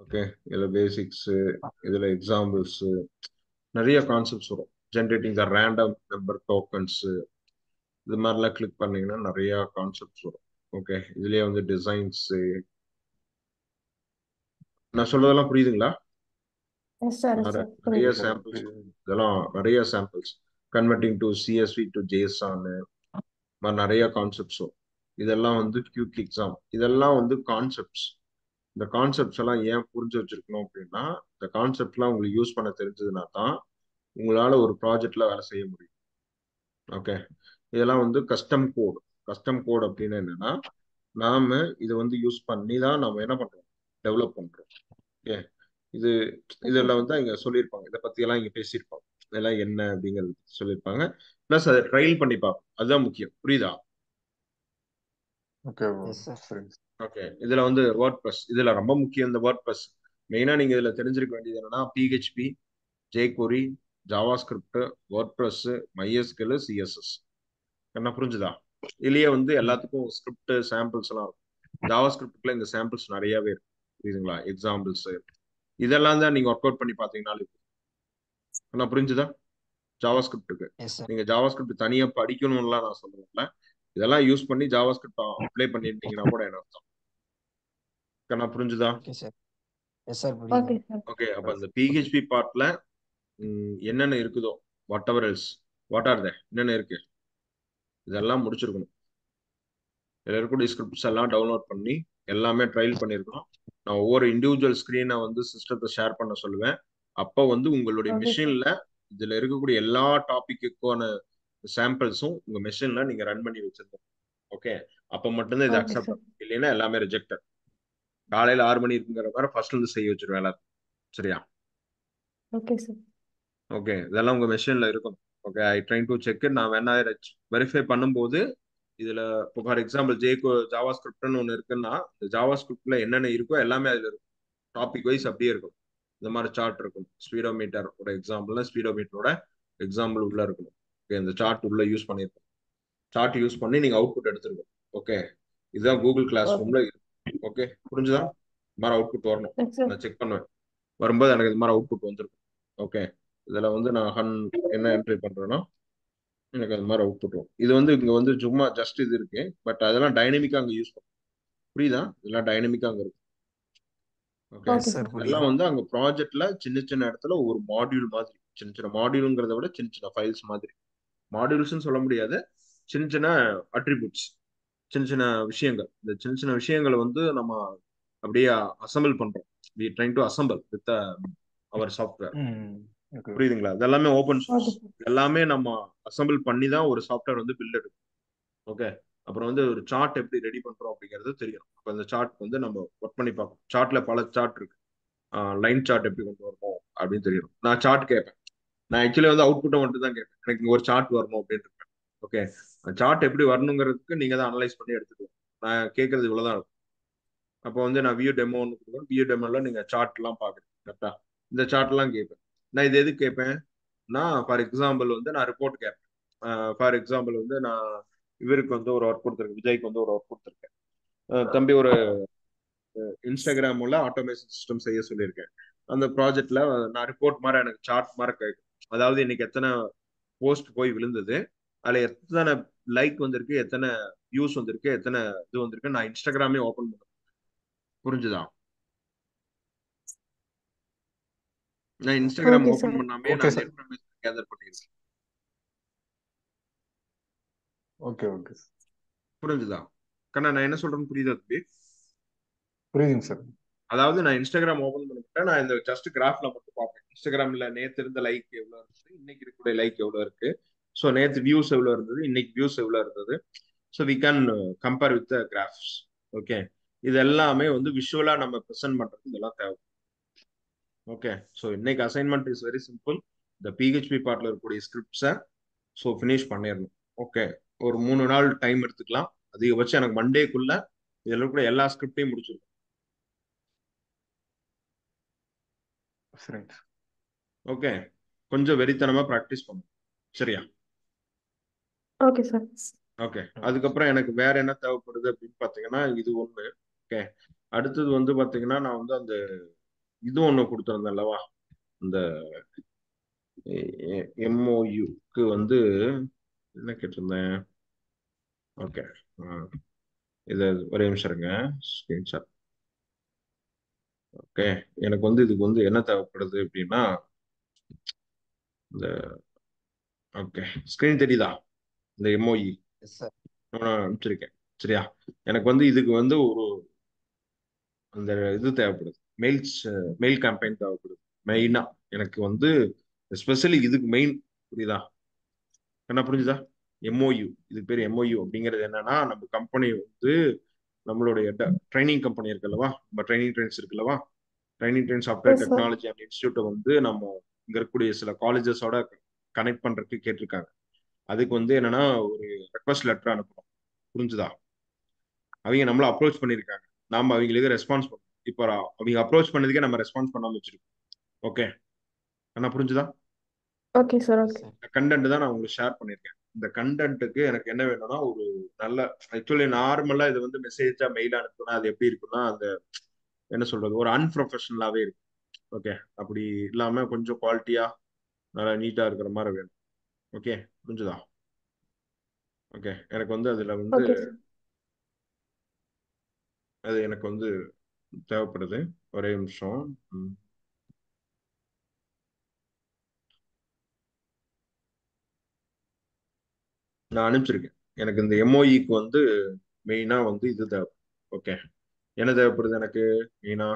ஓகே, இதுல பேசிக்ஸ், இதுல எக்ஸாம்பிள்ஸ், நிறைய கான்செப்ட்ஸ் வரும். ஜென்ரேட்டிங் த ரேண்டம் நம்பர் டோக்கன்ஸ், இது மாதிரிலாம் கிளிக் பண்ணீங்கன்னா நிறைய கான்செப்ட்ஸ் வரும். ஓகே, இதுலயே வந்து டிசைன்ஸ். நான் சொல்றதெல்லாம் புரியுதுங்களா? எஸ் சார் எஸ் நிறைய சார் நிறைய புரியுது. சாம்பிள்ஸ், இதெல்லாம் நிறைய samples. Converting to CSV to JSON, நிறைய கான்செப்ட்ஸ் வரும். இதெல்லாம் வந்து குயிக் எக்ஸாம். இதெல்லாம் வந்து கான்செப்ட்ஸ். இந்த கான்செப்ட்ஸ் எல்லாம் ஏன் புரிஞ்சு வச்சிருக்கணும் அப்படின்னா, இந்த கான்செப்ட்லாம் உங்களுக்கு யூஸ் பண்ண தெரிஞ்சதுன்னா தான் உங்களால ஒரு ப்ராஜெக்ட்ல வேலை செய்ய முடியும். ஓகே, இதெல்லாம் வந்து கஸ்டம் கோட். கஸ்டம் கோட் அப்படின்னு என்னன்னா, நாம இதை வந்து யூஸ் பண்ணி தான் நம்ம என்ன பண்றோம், டெவலப் பண்றோம். ஓகே, இது ஓகே இதெல்லாம் சார். வந்து இங்க சொல்லியிருப்பாங்க, இதை பத்தி எல்லாம் இங்க பேசியிருப்பாங்க, இதெல்லாம் என்ன அப்படிங்கிறது சொல்லியிருப்பாங்க. பிளஸ் அதை ட்ரையல் பண்ணி பார்ப்போம், அதுதான் முக்கியம். புரியுதா? Okay yes sir. சரிங்க ஓகே, இதுல வந்து வேர்ட் ப்ரெஸ், இதுல ரொம்ப முக்கியம். இந்த வேர்ட் ப்ரெஸ் மெயினா நீங்க இதுல தெரிஞ்சிருக்க வேண்டியது என்னன்னா, PHP, jQuery, Java script, word press, MySQL, CSS. என்ன புரிஞ்சுதா? இதுலயே வந்து எல்லாத்துக்கும் ஸ்கிரிப்ட் சாம்பிள்ஸ் எல்லாம் இருக்கும். ஜாவா ஸ்கிரிப்ட்ல இந்த சாம்பிள்ஸ் நிறையவே இருக்கு. புரியுதுங்களா? எக்ஸாம்பிள்ஸ் இதெல்லாம் தான் நீங்க ஒர்க் அவுட் பண்ணி பாத்தீங்கன்னாலும் என்ன புரிஞ்சுதா? ஜாவா ஸ்கிரிப்டுக்கு எஸ் சார். நீங்க ஜாவா ஸ்கிரிப்ட் தனியா படிக்கணும்லாம் நான் சொல்லல. இதெல்லாம் யூஸ் பண்ணி ஜாவா ஸ்கிரிப்ட் அப்ளை பண்ணிருந்தீங்கன்னா கூட என்ன அர்த்தம்? என்ன புரிஞ்சுதா? Okay sir. எஸ் சார் புரியுது. Okay sir. ஓகே, அப்ப அந்த பிஹெச்பி பார்ட்ல என்னென்ன இருக்குதோ, what ever else, what are என்னென்ன இருக்கு, இதெல்லாம் முடிச்சிருக்கணும். இதுல இருக்கக்கூடிய ஸ்கிரிப்ட்ஸ் எல்லாம் டவுன்லோட் பண்ணி எல்லாமே ட்ரையல் பண்ணியிருக்கணும். நான் ஒவ்வொரு இண்டிவிஜுவல் ஸ்கிரீனை வந்து சிஸ்டத்தை ஷேர் பண்ண சொல்லுவேன். அப்போ வந்து உங்களுடைய ஓகே சார். மிஷின்ல இதுல இருக்கக்கூடிய எல்லா டாபிக்குக்கான சாம்பிள்ஸும் உங்க மிஷின்ல நீங்க ரன் பண்ணி வச்சிருக்கணும். ஓகே, அப்ப மட்டும்தான் இது ஓகே அக்செப்ட் சார். ஆகும். இல்லைன்னா எல்லாமே ரிஜெக்டட். காலையில 6 மணி இருக்குங்கிற மாதிரி ஃபர்ஸ்ட்ல இருந்து செய்ய வச்சிருவேன் எல்லாத்தையும். சரியா? Okay sir. ஓகே, இதெல்லாம் உங்க மெஷின்ல இருக்கும். Okay, I trying to check. நான் வேணா வெரிஃபை பண்ணும்போது இதுல இப்போ ஃபார் எக்ஸாம்பிள் ஜாவா ஸ்கிரிப்ட்னு ஒன்று இருக்குன்னா, இந்த ஜாவா ஸ்கிரிப்ட்ல என்னென்ன இருக்கோ எல்லாமே அதுல இருக்கும். டாபிக் வைஸ் அப்படியே இருக்கும். இந்த மாதிரி சார்ட் இருக்கும். ஸ்பீடோமீட்டர் ஒரு எக்ஸாம்பிள்னா ஸ்பீடோமீட்டரோட எக்ஸாம்பிள் உள்ள இருக்கணும். ஓகே, இந்த சார்ட் உள்ள யூஸ் பண்ணியிருக்கோம். சார்ட் யூஸ் பண்ணி நீங்க அவுட்புட் எடுத்துருக்கோம். ஓகே, இதுதான் கூகுள் கிளாஸ் ஓகே ரூம்ல இருக்கு. ஓகே, புரிஞ்சுதா? இந்த மாதிரி அவுட்புட் வரணும். Yes sir. நான் செக் பண்ணுவேன். வரும்போது எனக்கு இது மாதிரி அவுட்புட் வந்துருக்கும். ஓகே, இதுல வந்து நான் என்ன என்ட்ரி பண்றேன்னா எனக்கு அது மாதிரி அவுட்புட் வரும். இது வந்து இங்க வந்து சும்மா ஜஸ்ட் இது இருக்கு. பட் அதெல்லாம் டைனமிக்கா அங்க யூஸ் பண்ணும். புரியுதா? இதெல்லாம் டைனமிக்கா அங்க இருக்கு. Okay, okay yes sir sir. புரியுது. இதெல்லாம் வந்து அங்க ப்ராஜெக்ட்ல சின்ன சின்ன இடத்துல ஒரு மாடியூல் மாதிரி, சின்ன சின்ன மாடியூலுங்கிறத விட சின்ன சின்ன ஃபைல்ஸ் மாதிரி. மாடியூல்ஸ்னு சொல்ல முடியாது, சின்ன சின்ன அட்ரிபியூட்ஸ், சின்ன சின்ன விஷயங்கள். இந்த சின்ன சின்ன விஷயங்களை வந்து நம்ம அப்படியே அசம்பிள் பண்றோம். We trying to assemble with our software. Okay புரியுதுங்களா? இதெல்லாமே ஓபன் சோர்ஸ். Okay sir. எல்லாமே நம்ம அசம்பிள் பண்ணி தான் ஒரு சாஃப்ட்வேர் வந்து பில்ட் எடுக்கும். ஓகே, அப்புறம் வந்து ஒரு சார்ட் எப்படி ரெடி பண்றோம் அப்படிங்கிறது தெரியும். அப்ப இந்த சார்ட் வந்து நம்ம ஒர்க் பண்ணி பார்ப்போம். சார்ட்ல பல சார்ட் இருக்கு. லைன் சார்ட் எப்படி கொண்டு வரணும் அப்படின்னு தெரியும். நான் சார்ட் கேட்பேன். நான் ஆக்சுவலி வந்து அவுட்புட்டை மட்டும் தான் கேட்பேன். எனக்கு இங்க ஒரு சார்ட் வரணும் அப்படின்னு இருப்பேன். ஓகே, சார்ட் எப்படி வரணுங்கிறதுக்கு நீங்க தான் அனலைஸ் பண்ணி எடுத்துக்கணும். நான் கேட்கறது இவ்வளவுதான் இருக்கும். அப்போ வந்து நான் வியூ டெமோன்னு கொடுக்குறேன். வியூ டெமோல நீங்க சார்ட் எல்லாம் பாக்குறேன். கரெக்டா? இந்த சார்ட் எல்லாம் கேட்பேன். நான் இது எதுக்கு கேட்பேன்? நான் ஃபார் எக்ஸாம்பிள் வந்து நான் ரிப்போர்ட் கேட்பேன். ஃபார் எக்ஸாம்பிள் வந்து நான் இவருக்கு வந்து ஒரு ஒர்க் கொடுத்துருக்கேன், விஜய்க்கு வந்து ஒரு ஒர்க் கொடுத்துருக்கேன். தம்பி ஒரு இன்ஸ்டாகிராம்ல ஆட்டோமேஷன் சிஸ்டம் செய்ய சொல்லியிருக்கேன். அந்த ப்ராஜெக்ட்ல நான் ரிப்போர்ட் மாதிரி எனக்கு சார்ட் மாதிரி கேட்கும். அதாவது இன்னைக்கு எத்தனை போஸ்ட் போய் விழுந்தது, அதுல எத்தனை லைக் வந்திருக்கு, எத்தனை வியூஸ் வந்திருக்கு, எத்தனை இது வந்திருக்கு, நான் இன்ஸ்டாகிராமே ஓபன் பண்ண. புரிஞ்சுதா? நான் இன்ஸ்டாகிராம் ஓகே ஓபன் சார். பண்ணாமே ஓகே நான் அந்த சார் இன்ஃபர்மேஷன் கேதர் பண்ணிருக்கேன். ஓகே ஓகே புரிஞ்சுதா? கண்ணா நான் என்ன சொல்றேன்னு புரியுதா தம்பி? புரியுதுங்க சார். அதாவது நான் இன்ஸ்டாகிராம் ஓபன் பண்ணிட்டேன். நான் இந்த ஜஸ்ட் கிராஃப்ல மட்டும் பார்ப்பேன். இன்ஸ்டாகிராம்ல நேத்து இருந்த லைக் எவ்வளவு இருந்தது, இன்னைக்கு இருக்கக்கூடிய லைக் எவ்வளவு இருக்கு, ஸோ நேத்து வியூஸ் எவ்வளவு இருந்தது, இன்னைக்கு வியூஸ் எவ்வளவு இருந்தது. So we can compare with graphs. Okay, இது எல்லாமே வந்து விஷுவலா நம்ம ப்ரெசென்ட் பண்றது இதெல்லாம் தேவை. ஓகே, ஸோ இன்னைக்கு அசைன்மெண்ட் இஸ் வெரி சிம்பிள். இந்த பிஹெச்பி பார்ட்ல இருக்கக்கூடிய ஸ்கிரிப்ட்ஸை ஸோ ஃபினிஷ் பண்ணிடணும். ஓகே, ஒரு 3 நாள் டைம் எடுத்துக்கலாம். அதிகபட்சம் எனக்கு மண்டேக்குள்ள இதில் இருக்கக்கூடிய எல்லா ஸ்கிரிப்டையும் முடிச்சிருக்கும். சரிங்க ஓகே, கொஞ்சம் வெறித்தனமா ப்ராக்டிஸ் பண்ணும். சரியா? Okay sir. ஓகே, அதுக்கப்புறம் எனக்கு வேற என்ன தேவைப்படுது அப்படின்னு பார்த்தீங்கன்னா இது ஒன்று. ஓகே, அடுத்தது வந்து பார்த்தீங்கன்னா நான் வந்து அந்த இது ஒண்ணு கொடுத்துருந்தேன் அல்லவா, இந்த எம்ஓயுக்கு வந்து என்ன கேட்டிருந்தேன். ஓகே, இது ஒரே நிமிஷம் இருங்க, ஸ்கிரீன்ஷாட். ஓகே, எனக்கு வந்து இதுக்கு வந்து என்ன தேவைப்படுது அப்படின்னா, இந்த ஓகே ஸ்கிரீன் தெரியுதா, இந்த எம்ஓஇ எஸ் சார். நான் அனுப்பிச்சிருக்கேன். சரியா, எனக்கு வந்து இதுக்கு வந்து ஒரு அந்த இது தேவைப்படுது, மெயில் கேம்பெயின் தேவைப்படுது மெயினா. எனக்கு வந்து எஸ்பெஷலி இதுக்கு மெயின், புரியுதா, என்ன புரிஞ்சுதா? எம்ஓயு, இதுக்கு பேர் எம்ஓயு அப்படிங்கிறது என்னன்னா, நம்ம கம்பெனி வந்து நம்மளுடைய ட்ரைனிங் கம்பெனி இருக்குல்லவா, நம்ம ட்ரைனிங் ட்ரெயின்ஸ் இருக்குல்லவா, training train software yes sir. Technology and இன்ஸ்டியூட்டை வந்து நம்ம இங்க இருக்கக்கூடிய சில காலேஜஸோட கனெக்ட் பண்றதுக்கு கேட்டிருக்காங்க. அதுக்கு வந்து என்னன்னா ஒரு ரெக்வஸ்ட் லெட்டர் அனுப்பணும், புரிஞ்சுதா? அவங்க நம்மள அப்ரோச் பண்ணியிருக்காங்க, நாம அவங்களுக்கு ரெஸ்பான்ஸ் பண்ணணும். இப்போ அவங்க அப்ரோச் பண்ணதுக்கே நம்ம ரெஸ்பான்ஸ் பண்ணாம வச்சிருக்கோம். ஓகே, என்ன புரிஞ்சுதா? Okay sir. S okay. Sir. இந்த கண்டென்ட் தான் நான் உங்களுக்கு ஷேர் பண்ணியிருக்கேன். இந்த கண்டென்ட்டுக்கு எனக்கு என்ன வேணும்னா ஒரு நல்ல, ஆக்சுவலி நார்மலா இது வந்து மெசேஜா மெயில் அனுப்புனா அது எப்படி இருக்குன்னா, அந்த என்ன சொல்றது, ஒரு அன்ப்ரொஃபஷனலாவே இருக்கு. ஓகே, அப்படி இல்லாம கொஞ்சம் குவாலிட்டியா நல்லா நீட்டா இருக்கிற மாதிரி வேணும். ஓகே, புரிஞ்சுதா? ஓகே, எனக்கு வந்து அதுல வந்து ஓகே சார். அது எனக்கு வந்து தேவைப்படுது. ஒரே நிமிஷம். நான் அனுப்பிச்சிருக்கேன். எனக்கு இந்த எம்ஓஇக்கு வந்து மெயினா வந்து இது தேவை. ஓகே, என்ன தேவைப்படுது எனக்கு மெயினா,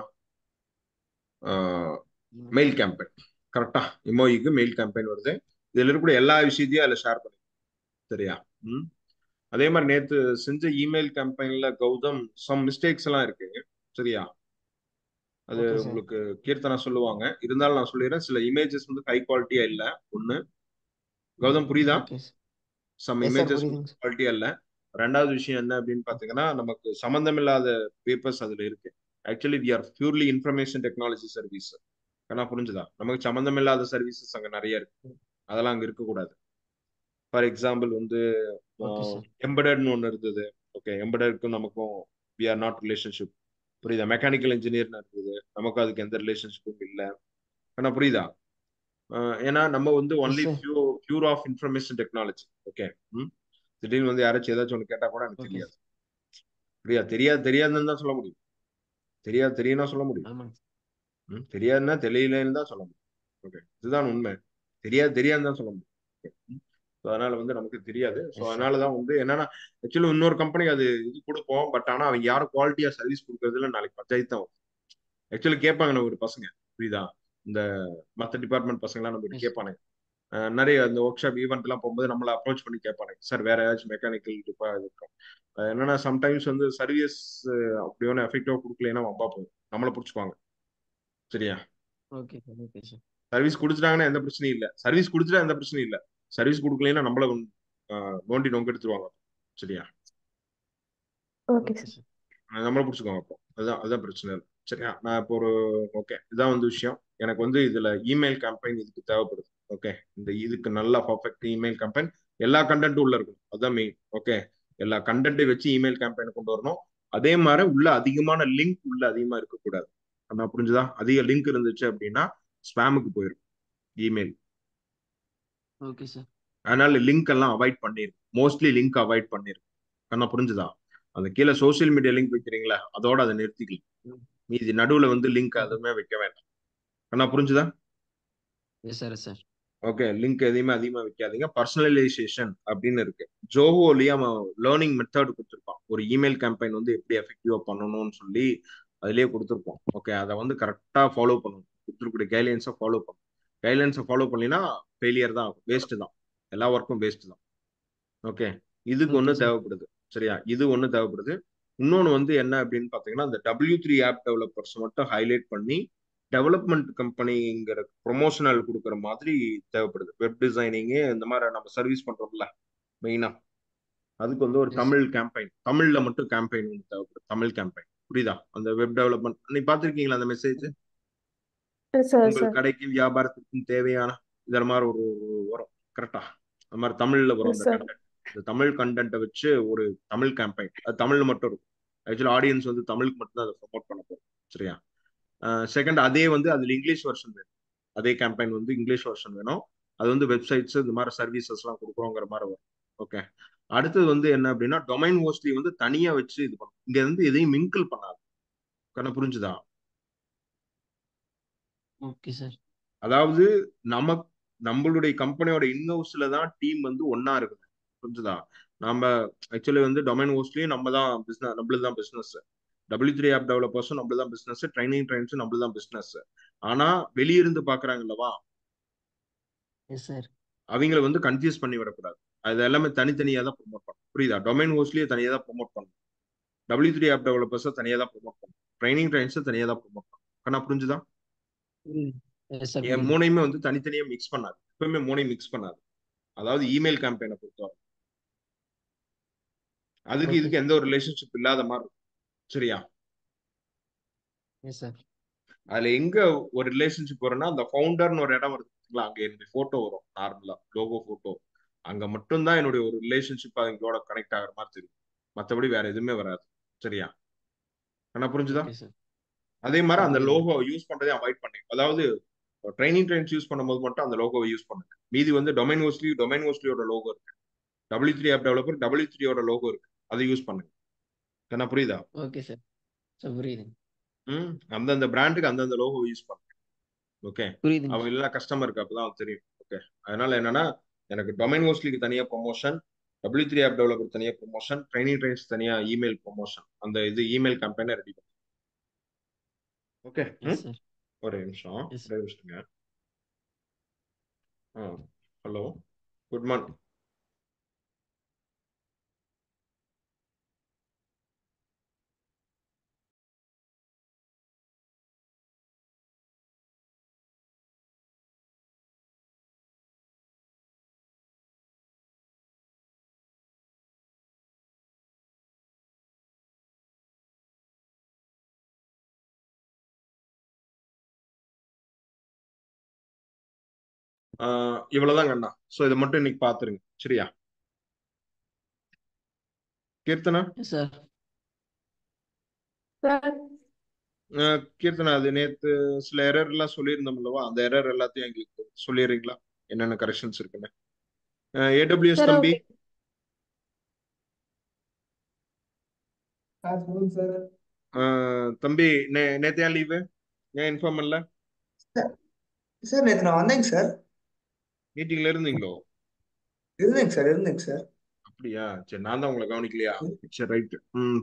மெயில் கேம்பெயின். கரெக்டா, எம்ஓஇக்கு மெயில் கேம்பெயின் வருது. இதுல இருக்கக்கூடிய எல்லா விஷயத்தையும் அதுல ஷேர் பண்ணி, சரியா? ம். அதே மாதிரி நேத்து செஞ்ச இமெயில் கேம்பெயின்ல கௌதம் சம் மிஸ்டேக்ஸ் எல்லாம் இருக்கு, சரியா? அது ஓகே சார். உங்களுக்கு கீர்த்தனா சொல்லுவாங்க, இருந்தாலும் நான் சொல்லிடுறேன். சில இமேஜஸ் வந்து ஹை குவாலிட்டியா இல்ல. ஒண்ணு, கௌதம் புரியுதா? Okay sir. Some yes sir, images புரியுதுங்க சார். குவாலிட்டியா இல்ல. ரெண்டாவது விஷயம் என்ன அப்படின்னு பாத்தீங்கன்னா, நமக்கு சம்பந்தமில்லாத பேப்பர்ஸ் அதுல இருக்கு. Actually we are purely information technology service. ஆனா புரிஞ்சுதா, நமக்கு சம்பந்தமில்லாத சர்வீசஸ் அங்க நிறைய இருக்கு, அதெல்லாம் அங்க இருக்கக்கூடாது. ஃபார் எக்ஸாம்பிள் வந்து ஓகே சார். எம்படட்னு ஒன்று இருந்தது. ஓகே, எம்படட்க்கும் நமக்கும் வி ஆர் நாட் ரிலேஷன்ஷிப், புரியுதா? மெக்கானிக்கல் இன்ஜினியர்னு இருந்தது, நமக்கும் அதுக்கு எந்த ரிலேஷன்ஷிப்பும் இல்லை. ஆனா புரியுதா? ஏன்னா நம்ம வந்து yes only sir. Pure of information technology. Okay. ம். திடீர்னு வந்து யாராச்சும் ஏதாச்சும் ஒன்று கேட்டா கூட எனக்கு ஓகே தெரியாது. சார். புரியா? தெரியாது தெரியாதுன்னு தான் சொல்ல முடியும். தெரியாது தெரியும்னா சொல்ல முடியும். ஆமாங்க சார். தெரியாதுன்னா தெரியலன்னு தான் சொல்ல முடியும். ஓகே, இதுதான் உண்மை. தெரியாது தெரியாதுன்னு தான் சொல்ல முடியும். Okay. So, அதனால வந்து நமக்கு தெரியாது. So yes sir. அதனாலதான் வந்து என்னன்னா, ஆக்சுவலி இன்னொரு கம்பெனி அது இது கொடுப்போம். பட் ஆனா அவங்க யாரும் குவாலிட்டியா சர்வீஸ் கொடுக்கறதுல நாளைக்கு பஞ்சாயத்து தான் வரும். ஆக்சுவலி கேட்பாங்க நம்ம ஒரு பசங்க, புரியுதா? இந்த மற்ற டிபார்ட்மெண்ட் பசங்களாம் நம்ம எஸ் சார். கேட்பானுங்க. நிறைய இந்த ஒர்க் ஷாப் ஈவெண்ட் எல்லாம் போகும்போது நம்மளை அப்ரோச் பண்ணி கேட்பாங்க, சார் வேற ஏதாச்சும் மெக்கானிக்கல் இருக்கும். என்னன்னா சம்டைம்ஸ் வந்து சர்வீஸ் அப்படி ஒன்றும் எஃபெக்டிவா கொடுக்கலன்னா வம்பா போகும், நம்மளை பிடிச்சிக்குவாங்க. சரியா? Okay sir. Okay sir. Service கொடுத்துட்டாங்கன்னா எந்த பிரச்சனையும் இல்லை, சர்வீஸ் கொடுத்துட்டா எந்த பிரச்சனையும் இல்லை. சர்வீஸ் கொடுக்கலன்னா நம்மள நோண்டி நோங்க எடுத்துருவாங்க. சரியா? Okay okay sir. சார். நம்மள பிடிச்சிக்குவாங்க. அப்போ அதுதான் பிரச்சனை இல்லை. சரியா? நான் இப்போ ஒரு ஓகே, இதான் வந்து விஷயம். எனக்கு வந்து இதுல இமெயில் கேம்பெயின் இதுக்கு தேவைப்படுது. ஓகே, இந்த இதுக்கு நல்லா பர்ஃபெக்ட் இமெயில் கேம்பெயின், எல்லா கண்டென்ட்டும் உள்ள இருக்கும், அதுதான் மெயின். ஓகே, எல்லா கண்டென்ட்டை வச்சு இமெயில் கேம்பெயின் கொண்டு வரணும். அதே மாதிரி உள்ள அதிகமான லிங்க் உள்ள அதிகமா இருக்கக்கூடாது. நான் புரிஞ்சுதா? அதிக லிங்க் இருந்துச்சு அப்படின்னா ஸ்பேமுக்கு போயிடும் இமெயில். Okay sir. அதனால லிங்க் எல்லாம் அவாய்ட் பண்ணிருக்கு, மோஸ்ட்லி லிங்க் அவாய்ட் பண்ணிருக்கு. ஆனா புரிஞ்சுதா? அந்த கீழே சோசியல் மீடியா லிங்க் வைக்கிறீங்களா, அதோட அதை நிறுத்திக்கலாம். மீதி நடுவுல வந்து லிங்க் அதுவுமே வைக்க வேண்டாம். ஆனா புரிஞ்சுதா? S sir. Yes sir. Okay, link எதையுமே அதிகமா வைக்காதீங்க. பர்சனலைசேஷன் அப்படின்னு இருக்கு, ஜோவோலயே அவன் லேர்னிங் மெத்தட் கொடுத்துருப்பான். ஒரு இமெயில் கேம்பெயின் வந்து எப்படி எஃபெக்டிவா பண்ணணும்னு சொல்லி அதுலயே கொடுத்துருப்போம். ஓகே, அதை வந்து கரெக்டா ஃபாலோ பண்ணணும், கொடுத்துருக்கூடிய கைட்லைன்ஸை ஃபாலோ பண்ணணும். கைட்லைன்ஸை ஃபாலோ பண்ணினா ஃபெயிலியர் தான் ஆகும், வேஸ்ட் தான், எல்லா ஒர்க்கும் வேஸ்ட் தான். ஓகே, இதுக்கு ஓகே ஒன்று சார். தேவைப்படுது. சரியா? இது ஒன்று தேவைப்படுது. இன்னொன்று வந்து என்ன அப்படின்னு பார்த்தீங்கன்னா, இந்த W3 ஆப் டெவலப்பர்ஸ் மட்டும் ஹைலைட் பண்ணி டெவலப்மெண்ட் கம்பெனிங்கிற ப்ரொமோஷனல் கொடுக்குற மாதிரி தேவைப்படுது. வெப் டிசைனிங்கு இந்த மாதிரி நம்ம சர்வீஸ் பண்றோம்ல மெயினா, அதுக்கு வந்து ஒரு எஸ் தமிழ் சார். கேம்பெயின், தமிழ்ல மட்டும் கேம்பெயின் ஒன்று தேவைப்படுது, தமிழ் கேம்பெயின். புரியுதா? அந்த வெப் டெவலப்மெண்ட் நீ பார்த்துருக்கீங்களா அந்த மெசேஜ்? Yes sir. உங்கள் சார். கடைக்கு வியாபாரத்துக்கும் தேவையான இதில் மாதிரி ஒரு வரும். கரெக்டா? அது மாதிரி தமிழ்ல வரும் எஸ் அந்த சார். கண்டென்ட். இந்த தமிழ் கண்டென்ட்டை வச்சு ஒரு தமிழ் கேம்பெயின், அது தமிழ்ல மட்டும் இருக்கும். ஆக்சுவலி ஆடியன்ஸ் வந்து தமிழுக்கு மட்டும் தான் அதை ப்ரொமோட் பண்ண போறோம். சரியா? செகண்ட் அதே வந்து அதுல இங்கிலீஷ் வெர்ஷன் வேணும். அதே கேம்பெயின் வந்து இங்கிலீஷ் வெர்ஷன் வேணும். அது வந்து வெப்சைட்ஸ் இந்த மாதிரி சர்வீசஸ் எல்லாம் கொடுக்குறோங்கிற மாதிரி வரும். ஓகே. அடுத்தது வந்து என்ன அப்படின்னா டொமைன் ஹோஸ்ட்லி வந்து தனியா வச்சு இது பண்ணும். இங்க வந்து எதையும் மிங்கிள் பண்ணாது. கண்ண புரிஞ்சுதா? Okay sir. அதாவது நம்மளுடைய கம்பெனியோட இன்ஹவுஸ்ல தான் டீம் வந்து ஒன்னா இருக்கு. புரிஞ்சுதா? நம்ம ஆக்சுவலி வந்து டொமைன் ஹோஸ்ட்லயும் நம்ம தான் பிசினஸ், நம்மளுக்கு தான் பிசினஸ். W3 ஆப் டெவலப்பர்ஸும் நம்மள தான் பிசினஸ், ட்ரைன்ஸும் நம்மள தான் பிசினஸ். ஆனா வெளியிருந்து பாக்குறாங்கல்லவா, எஸ் சார். அவங்கள வந்து கன்ஃபியூஸ் பண்ணி விடக்கூடாது. அது எல்லாமே தனித்தனியா தான் ப்ரொமோட் பண்ணணும். புரியுதா? டொமைன் ஹோஸ்ட்லயே தனியா தான் ப்ரொமோட் பண்ணணும். W3 ஆப் டெவலப்பர்ஸை தனியா தான் ப்ரொமோட் பண்ணணும். ட்ரைன்ஸை தனியா தான் ப்ரொமோட் பண்ணணும். கண்ணா புரிஞ்சுதா? புரியுது. எஸ் சார், என் புரியுது. மூணையுமே வந்து தனித்தனியா மிக்ஸ் பண்ணாது. எப்பவுமே மூணையும் மிக்ஸ் பண்ணாது. அதாவது இமெயில் கேம்பெயினை பொறுத்தவரை அதுக்கு ஓகே இதுக்கு சார். எந்த ஒரு ரிலேஷன்ஷிப் இல்லாத மாதிரி இருக்கும். சரியா? Yes sir. அதுல எங்க ஒரு ரிலேஷன்ஷிப் வரும்னா அந்த ஃபவுண்டர்னு ஒரு இடம் வருது பாத்தீங்களா, அங்க என்னுடைய போட்டோ வரும். நார்மலா லோகோ போட்டோ. அங்க மட்டும்தான் என்னுடைய ஒரு ரிலேஷன்ஷிப் அவங்களோட கனெக்ட் ஆகிற மாதிரி தெரியும். மற்றபடி வேற எதுவுமே வராது. சரியா? ஆனா புரிஞ்சுதா? Okay sir. அதே மாதிரி அந்த புரியுது. லோகோ யூஸ் பண்றதே அவாய்ட் பண்ணி, அதாவது ட்ரைன்ஸ் யூஸ் பண்ணும்போது மட்டும் அந்த லோகோவை யூஸ் பண்ணுங்க. மீதி வந்து டொமைன் ஹோஸ்ட்லியோட லோகோ இருக்கு. W3 ஆப் டெவலப்பர் W3யோட லோகோ இருக்கு. அதை யூஸ் பண்ணுங்க. என்ன புரியுதா? Okay sir. சார் புரியுது. அந்தந்த பிராண்டுக்கு அந்தந்த லோகோ யூஸ் பண்ணுங்க. ஓகே. புரியுதுங்க அவங்க சார். எல்லாம் கஸ்டமருக்கு அப்பதான் தெரியும். ஓகே. அதனால என்னன்னா எனக்கு டொமைன் ஹோஸ்ட்லிக்கு தனியா ப்ரொமோஷன், W3 ஆப் டெவலப்பர் தனியா ப்ரொமோஷன், ட்ரைன்ஸ் தனியா இமெயில் ப்ரொமோஷன், அந்த இது இமெயில் கேம்பெயினை ரெடி பண்ணி. ஓகே. Yes sir. ஒரு நிமிஷம், எஸ். ஒரே நிமிஷங்க. Hello, good morning. இவ்வளவுதான் கண்ணா. ஸோ இதை மட்டும் இன்னைக்கு பாத்துருங்க. சரியா? Keerthana, S sir. Sir Keerthana அது நேத்து சில எரர் எல்லாம் சொல்லியிருந்தோம் அல்லவா, அந்த எரர் எல்லாத்தையும் எங்களுக்கு சொல்லிடுறீங்களா, என்னென்ன கரெக்ஷன்ஸ் இருக்குன்னு? ஏடபிள்யூஎஸ் சார் தம்பி, ஓகே. சொல்லுங்க சார். தம்பி நேத்து ஏன் லீவு? ஏன் இன்ஃபார்ம் பண்ணல? சார் சார், நேற்று நான் வந்தேங்க சார். மீட்டிங்ல இருந்தீங்களோ? இருந்தேங்க சார். அப்படியா? சரி, நான் தான் உங்களை கவனிக்கலையா? சரி, ரைட்.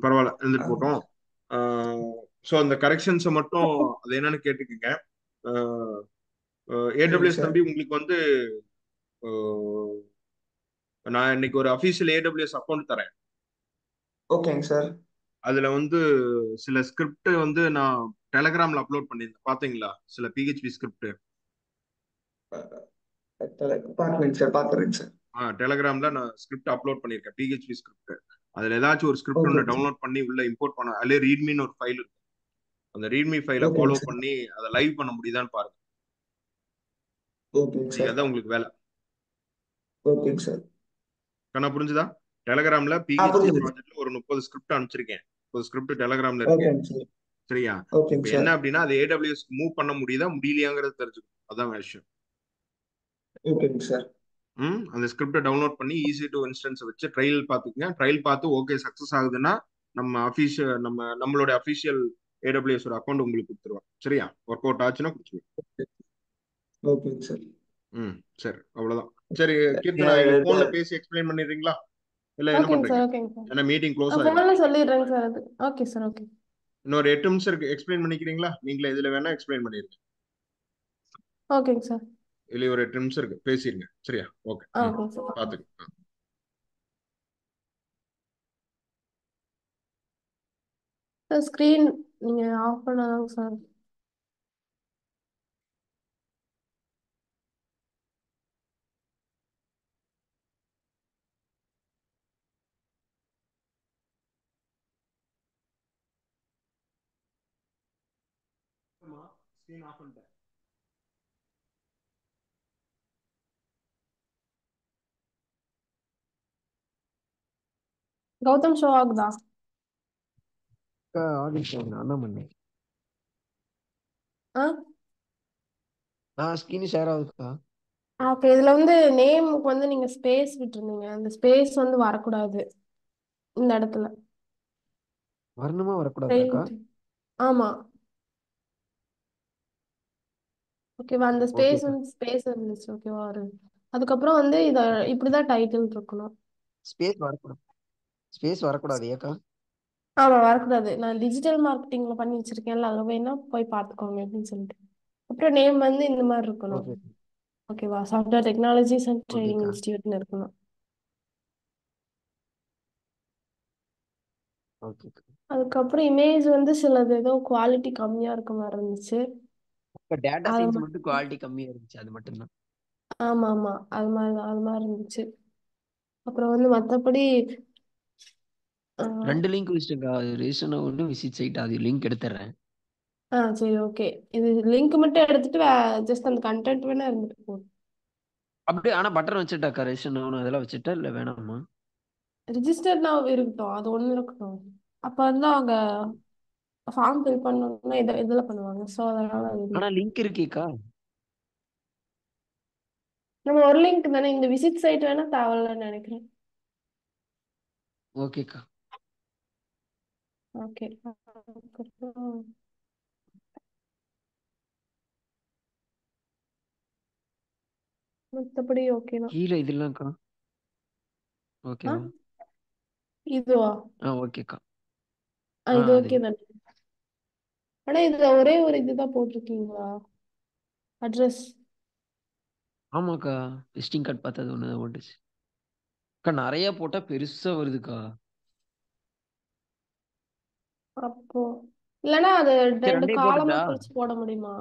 பரவாயில்ல, இருந்துட்டு ஆ, போட்டோம். ஸோ அந்த கரெக்ஷன்ஸை மட்டும் அது என்னன்னு கேட்டுக்கோங்க. சரிங்க ஏடபிள்யூஎஸ் சார். தம்பி, உங்களுக்கு வந்து அஹ், நான் இன்னைக்கு ஒரு அஃபீஷியல் ஏடபிள்யூஎஸ் அக்கௌண்ட் தரேன். ஓகேங்க சார். அதுல வந்து சில ஸ்கிரிப்ட் வந்து நான் டெலகிராம்ல அப்லோட் பண்ணியிருந்தேன், பாத்தீங்களா? சில PHP ஸ்கிரிப்ட் பார்க்குறேங்க சார், பார்க்குறேங்க சார். டெலகிராம்ல நான் ஸ்கிரிப்ட் அப்லோட் பண்ணியிருக்கேன், PHP ஸ்கிரிப்ட். அதுல ஏதாச்சும் ஒரு ஸ்கிரிப்ட் ஒன்று ஓகேங்க சார். டவுன்லோட் பண்ணி உள்ள இம்போர்ட் பண்ண, அதுல ரீட்மின்னு ஒரு ஃபைல் இருக்கும். அந்த ரீட்மி ஃபைலை ஓகேங்க ஃபாலோ சார். பண்ணி அதை லைவ் பண்ண முடியுதான்னு பாருங்க. ஓகேங்க இன்னைக்கு சார். அதான் உங்களுக்கு வேலை. ஓகேங்க சார். கண்ணா புரிஞ்சுதா? டெலகிராம்ல PHP புரிஞ்சுது. ப்ராஜெக்ட்ல ஒரு 30 ஸ்கிரிப்ட் அனுப்பிச்சிருக்கேன். 30 ஸ்கிரிப்ட் டெலகிராம்ல இருக்கு. ஓகேங்க சார். சரியா? இப்போ ஓகேங்க என்ன சார். அப்படின்னா அது AWS மூவ் பண்ண முடியுதா முடியலையாங்கிறது தெரிஞ்சுக்கணும். அதான் விஷயம். ஓகேங்க சார். அந்த ஸ்கிரிப்டை டவுன்லோட் பண்ணி EC2 இன்ஸ்டன்ஸ் வச்சு ட்ரையல் பார்த்துக்குங்க. ட்ரையல் பார்த்து ஓகே சக்ஸஸ் ஆகுதுன்னா நம்மளோட அஃபிஷியல் AWS ஒரு அக்கௌண்ட் உங்களுக்கு கொடுத்துருவோம். சரியா? ஒர்க் அவுட் ஆச்சுன்னா கொடுத்துருவோம். ஓகேங்க சார். சரி, அவ்வளவுதான். சரி கீர்த்தனா, நீங்க நீங்க போன்ல பேசி எக்ஸ்பிளைன் பண்ணிடுறீங்களா, இல்ல என்ன ஓகேங்க பண்றீங்க? சார். ஓகேங்க சார். ஏன்னா மீட்டிங் க்ளோஸ் ஆயிரும். ஃபோன்ல சொல்லிடுறேங்க சார் அது. Okay sir. ஓகே. இன்னொரு 8 நிமிஷம் இருக்கு, எக்ஸ்பிளைன் பண்ணிக்கிறீங்களா? நீங்களே இதுல வேணா எக்ஸ்பிளைன் பண்ணிருங்க. ஓகேங்க சார். இல்ல ஒரு 8 நிமிஷம் இருக்கு, பேசிருங்க. சரியா? ஓகே. ஓகேங்க சார். பாத்துக்க. சார் ஸ்க்ரீன் நீங்க ஆஃப் பண்ணாதாங்க சார். ஸ்கிரீன் ஆஃப் பண்ணிட்டேன். கௌதம் ஷோ ஆகுதா? ஆகுது சார், நான் தான் பண்ணேன். Screen share ஆகுதுக்கா. ஓகே, இதுல வந்து நேமுக்கு வந்து நீங்க ஸ்பேஸ் விட்டுருந்தீங்க, அந்த ஸ்பேஸ் வந்து வரக்கூடாது இந்த இடத்துல. வரணுமா வரக்கூடாதாக்கா? ஆமா, ஓகேவா, அந்த ஸ்பேஸ் ஓகேக்கா. வந்து ஸ்பேஸ் இருந்துச்சு, ஓகேவா வருது. அதுக்கப்புறம் வந்து இத இப்படிதான் டைட்டில் இருக்கணும். ஸ்பேஸ் வரக்கூடாது. ஸ்பேஸ் வரக்கூடாது ஏக்கா? ஆமா, வரக்கூடாது. நான் டிஜிட்டல் மார்க்கெட்டிங்ல பண்ணி வச்சிருக்கேன்ல, அங்க வேணா போய் பார்த்துக்கோங்க எப்படின்னு சொல்லிட்டு. அப்புறம் நேம் வந்து இந்த மாதிரி இருக்கணும், ஓகே. ஓகேவா, சாஃப்ட்வேர் டெக்னாலஜிஸ் அண்ட் ட்ரைனிங் ஓகேக்கா. இன்ஸ்டியூட்னு இருக்கணும். ஓகேக்கா. அதுக்கப்புறம் இமேஜ் வந்து சிலது ஏதோ குவாலிட்டி கம்மியா இருக்க மாதிரி இருந்துச்சு. இப்போ டேட்டா அது சயின்ஸ் மட்டும் மட்டும், குவாலிட்டி கம்மியா இருந்துச்சு, அது மட்டும்தான். ஆமா ஆமா, அது மாதிரி இருந்துச்சு. அப்புறம் வந்து மத்தபடி ஆஹ் 2 லிங்க் வச்சுட்டேக்கா. ரெஜிஸ்டர் ஒன்று விசிட் சைட், அது லிங்க் எடுத்துறேன். சரி, ஓகே. இது லிங்க் மட்டும் எடுத்துட்டு ஜஸ்ட் அந்த கண்டென்ட் வேணா இருந்துட்டு போகும். அப்படியே ஆனா பட்டன் வச்சுட்டாக்கா, ரெஜிஸ்டர் அதெல்லாம் வச்சுட்டா இல்ல வேணாமா? ரிஜிஸ்டர் நான் இருக்கட்டும், அது ஒண்ணு இருக்கட்டும். அப்ப வந்து அவங்க ஃபார்ம் ஃபில் பண்ணணும்னா இதுல பண்ணுவாங்க, ஸோ அதனால அது இல்லை. ஆனா லிங்க் இருக்கேக்கா. நம்ம ஒரு லிங்க் தானே, இந்த விசிட் சைட் வேணா தேவையில்லன்னு நினைக்கிறேன். ஓகேக்கா. ஓகே, அதுக்கப்புறம் மத்தபடி ஓகே தான். கீழே இதெல்லாம்க்கா ஆ ஓகேவா? இதுவா? ஓகேக்கா. இது அது ஓகே தானே. ஆனா இதுல ஒரே ஒரு இதுதான் போட்டிருக்கீங்களா, அட்ரஸ்? ஆமாக்கா. விசிட்டிங் கார்டு பார்த்தது ஒண்ணுதான் ஓட்டுச்சு அக்கா. நிறைய போட்டா பெருசா வருதுக்கா. அப்போ இல்லைன்னா அது சரி, ரெண்டு ரெண்டையும் காலமா போட்டுட்டா பிரிச்சு போட முடியுமா?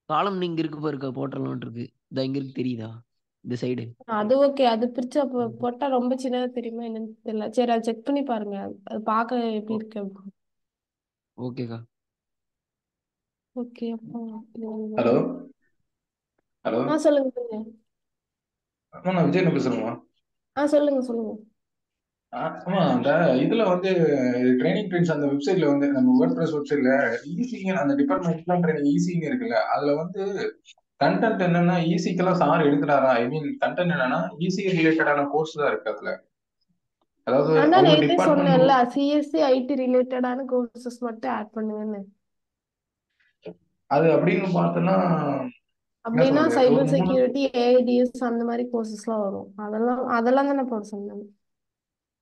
காலம் நீங்க இருக்கு பாருக்கா, போட்டலாம் இருக்கு. இந்த இங்க இருக்கு தெரியுதா, இந்த சைடு. அது ஓகே, அது பிரிச்சு அப்போ போட்டா ரொம்ப சின்னதா தெரியுமா என்னன்னு தெரியல. சரி, அதை செக் பண்ணி பாருங்க, அது பார்க்க எப்படி இருக்கு அப்படின்னு. ஓகேக்கா. ஓகே, அப்போ ஹலோ ஹலோ சொல்லுங்க சொல்லுங்க. நான் விஜய் பேசுறேம்மா. சொல்லுங்க சொல்லுங்க. ஆமா, அந்த இதுல வந்து ட்ரைனிங் ட்ரெயின்ஸ் அந்த வெப்சைட்ல வந்து நம்ம வேர்ட் பிளஸ் வெப்சைட்ல ஈஸிங்க அந்த டிபார்ட்மெண்ட் ட்ரைனிங் ஈஸிங்க இருக்குல்ல, அதுல வந்து கண்டென்ட் என்னன்னா ஈஸிக்கெல்லாம் சார் எடுக்கிறாரா, ஐ மீன் கண்டென்ட் என்னன்னா ஈஸி ரிலேட்டடான கோர்ஸ் தான் இருக்கு அதுல. அதாவது நான் அவங்க நேத்தே டிபார்ட்மெண்ட் சொன்னேன்ல, சிஎஸ்சி ஐடி ரிலேட்டடான கோர்சஸ் மட்டும் ஆட் பண்ணுங்கன்னு. அது அப்படின்னு பார்த்தோன்னா என்ன அப்படின்னா சொல்றது ஒரு சைபர் 3. செக்யூரிட்டி, ஏஐடிஎஸ் அந்த மாதிரி கோர்சஸ்லாம் வரும். அதெல்லாம் தானே போட சொன்னேன்.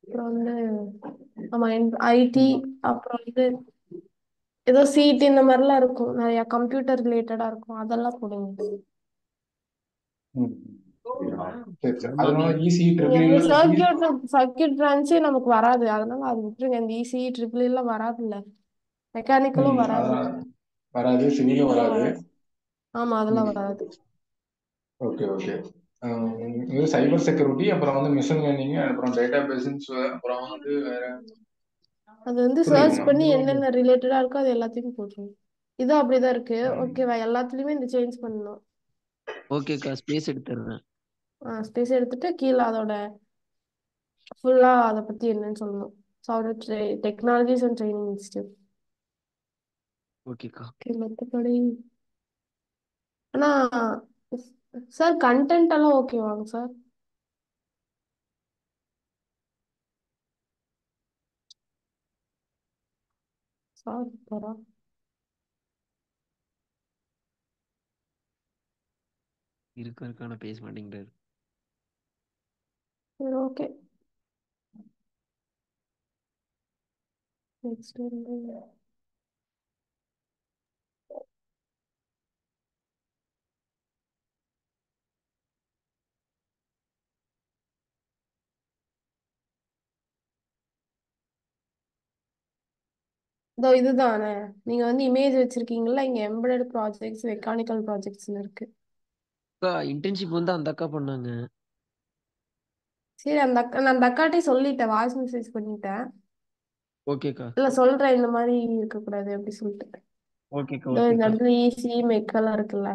அப்புறம் வந்து ஆமா, ஐடி, அப்புறம் வந்து ஏதோ சிடி இந்த மாதிரிலாம் இருக்கும், நிறைய கம்ப்யூட்டர் ரிலேட்டடா இருக்கும், அதெல்லாம் போடுங்க. ம். சரி சரி, ஆமாங்க. அதனால ஈஸி நீங்க ட்ரிபிள் இந்த எல்லாம் சர்க்கியூட் பிரான்ச்சே நமக்கு வராது, அதனால அது விட்டுருங்க. இந்த இசிஇ ட்ரிபிள் எல்லாம் வராதுல்ல, மெக்கானிக்கலும் வராது, அதனால வராது, சிவிலும் அதெல்லாம் வராது. வராது. ஆமா, அதெல்லாம் வராது. Okay okay. இது சைபர் செக்யூரிட்டி, அப்புறம் வந்து மிஷின் லேர்னிங், அப்புறம் டேட்டா பேசன்ஸ், அப்புறம் வந்து வேற அது வந்து சர்ச் புரியலம்மா. பண்ணி என்னென்ன ரிலேட்டடா இருக்கோ அது எல்லாத்தையும் போட்டுருங்க. இது அப்படிதான் இருக்கு, ஓகேவா, எல்லாத்துலயுமே இந்த சேஞ்ச் பண்ணணும். ஓகேக்கா, ஸ்பேஸ் எடுத்துடுறேன். ஸ்பேஸ் எடுத்துட்டு கீழே அதோட ஃபுல்லா அதை பத்தி என்னன்னு சொல்லணும். Software technologies and training institute. ஓகேக்கா. மற்றபடி ஆனா சார் கண்டென்ட் எல்லாம் ஓகேவாங்க சார்? சார் போறா. இருக்கான பேச மாட்டேங்கிறாரு. சரி, ஓகே. நெக்ஸ்ட் வந்து இதோ இதுதானே, நீங்க வந்து இமேஜ் வச்சிருக்கீங்களா, இங்க எம்பெடட் ப்ராஜெக்ட்ஸ், மெக்கானிக்கல் ப்ராஜெக்ட்ஸ்னு இருக்கு. அக்கா இன்டர்ன்ஷிப் வந்து அந்த அக்கா பண்ணாங்க. சரி, நான் அந்த அக்காட்டே சொல்லிட்டேன், வாய்ஸ் மெசேஜ் பண்ணிட்டேன். ஓகேக்கா. இல்ல, சொல்றேன் இந்த மாதிரி இருக்கக்கூடாது அப்படி சொல்லிட்டு. ஓகேக்கா. இதோ இந்த ஓகேக்கா. இடத்துல இசி மெக்கெல்லாம் இருக்குல்ல,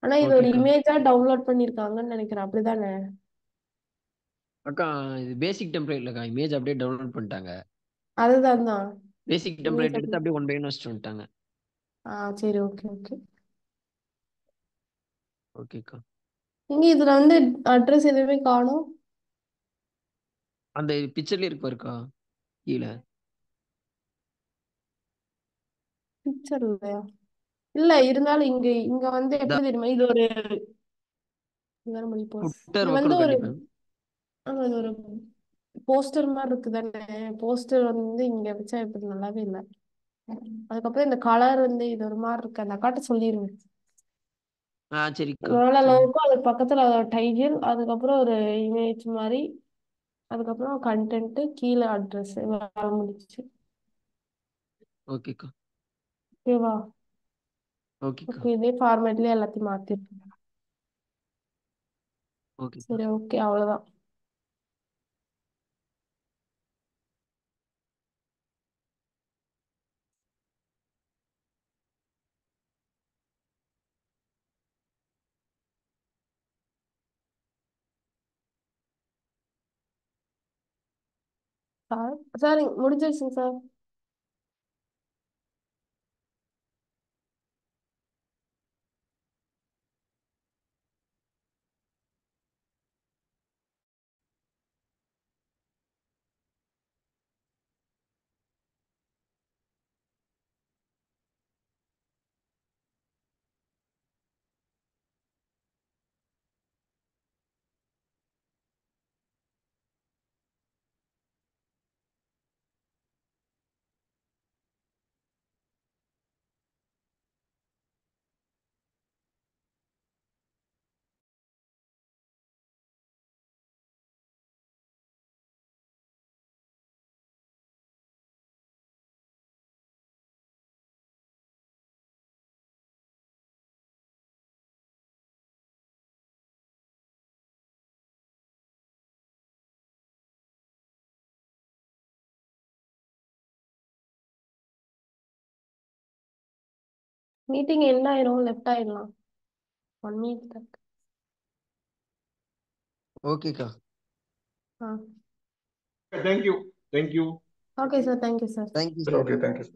ஆனா இது ஒரு ஓகேக்கா. இமேஜா டவுன்லோட் பண்ணிருக்காங்கன்னு நினைக்கிறேன், அப்படிதானே? அக்கா இது பேசிக் டெம்ப்ளேட்லக்கா, இமேஜ் அப்படியே டவுன்லோட் பண்ணிட்டாங்க. அதுதான் தான். பேசிக் டெம்ப்ளேட் எடுத்து அப்படியே 1 by 1 வச்சுட்டு வந்துட்டாங்க. சரி, ஓகே ஓகே. ஓகேக்கா. நீங்க இதுல வந்து அட்ரஸ் எதுவுமே காணும். அந்த பிக்சர்ல இருக்கு பாருக்கா கீழே. பிக்சர் இல்லையா? இல்ல, இருந்தாலும் இங்க இங்க வந்து எப்படி தெரியுமா, இது ஒரு வேற மொழி போஸ். ஃபுட்டர் இது வந்து வைக்கணும் ஒரு கண்டிப்பா. இது ஒரு போஸ்டர் மாதிரி இருக்கு தானே. போஸ்டர் வந்து இங்க வச்சா இப்படி நல்லாவே இல்லை. அதுக்கப்புறம் இந்த கலர் வந்து இது ஒரு மாதிரி இருக்கு. அந்த அக்காட்ட சொல்லிருங்க. சரிக்கா. மேல லோகோ, அதுக்கு பக்கத்துல டைட்டில், அதுக்கப்புறம் ஒரு இமேஜ் மாதிரி, அதுக்கப்புறம் கண்டென்ட், கீழே அட்ரஸ். வேலை முடிச்சு. ஓகேக்கா. ஓகேவா? ஓகேக்கா. ஓகே, இதே ஃபார்மேட்லயே எல்லாத்தையும் மாத்திருக்கேன். ஓகேக்கா. சரி, ஓகே, அவ்வளவுதான். சார் சார் முடிஞ்சிருச்சுங்க சார். மீட்டிங் என்ன ஆயிரும், லெஃப்ட் ஆயிடலாம். 1 minute தான். ஓகேக்கா. ஆ thank you. Thank you. Okay sir, thank you sir. Thank you sir. Okay, thank you.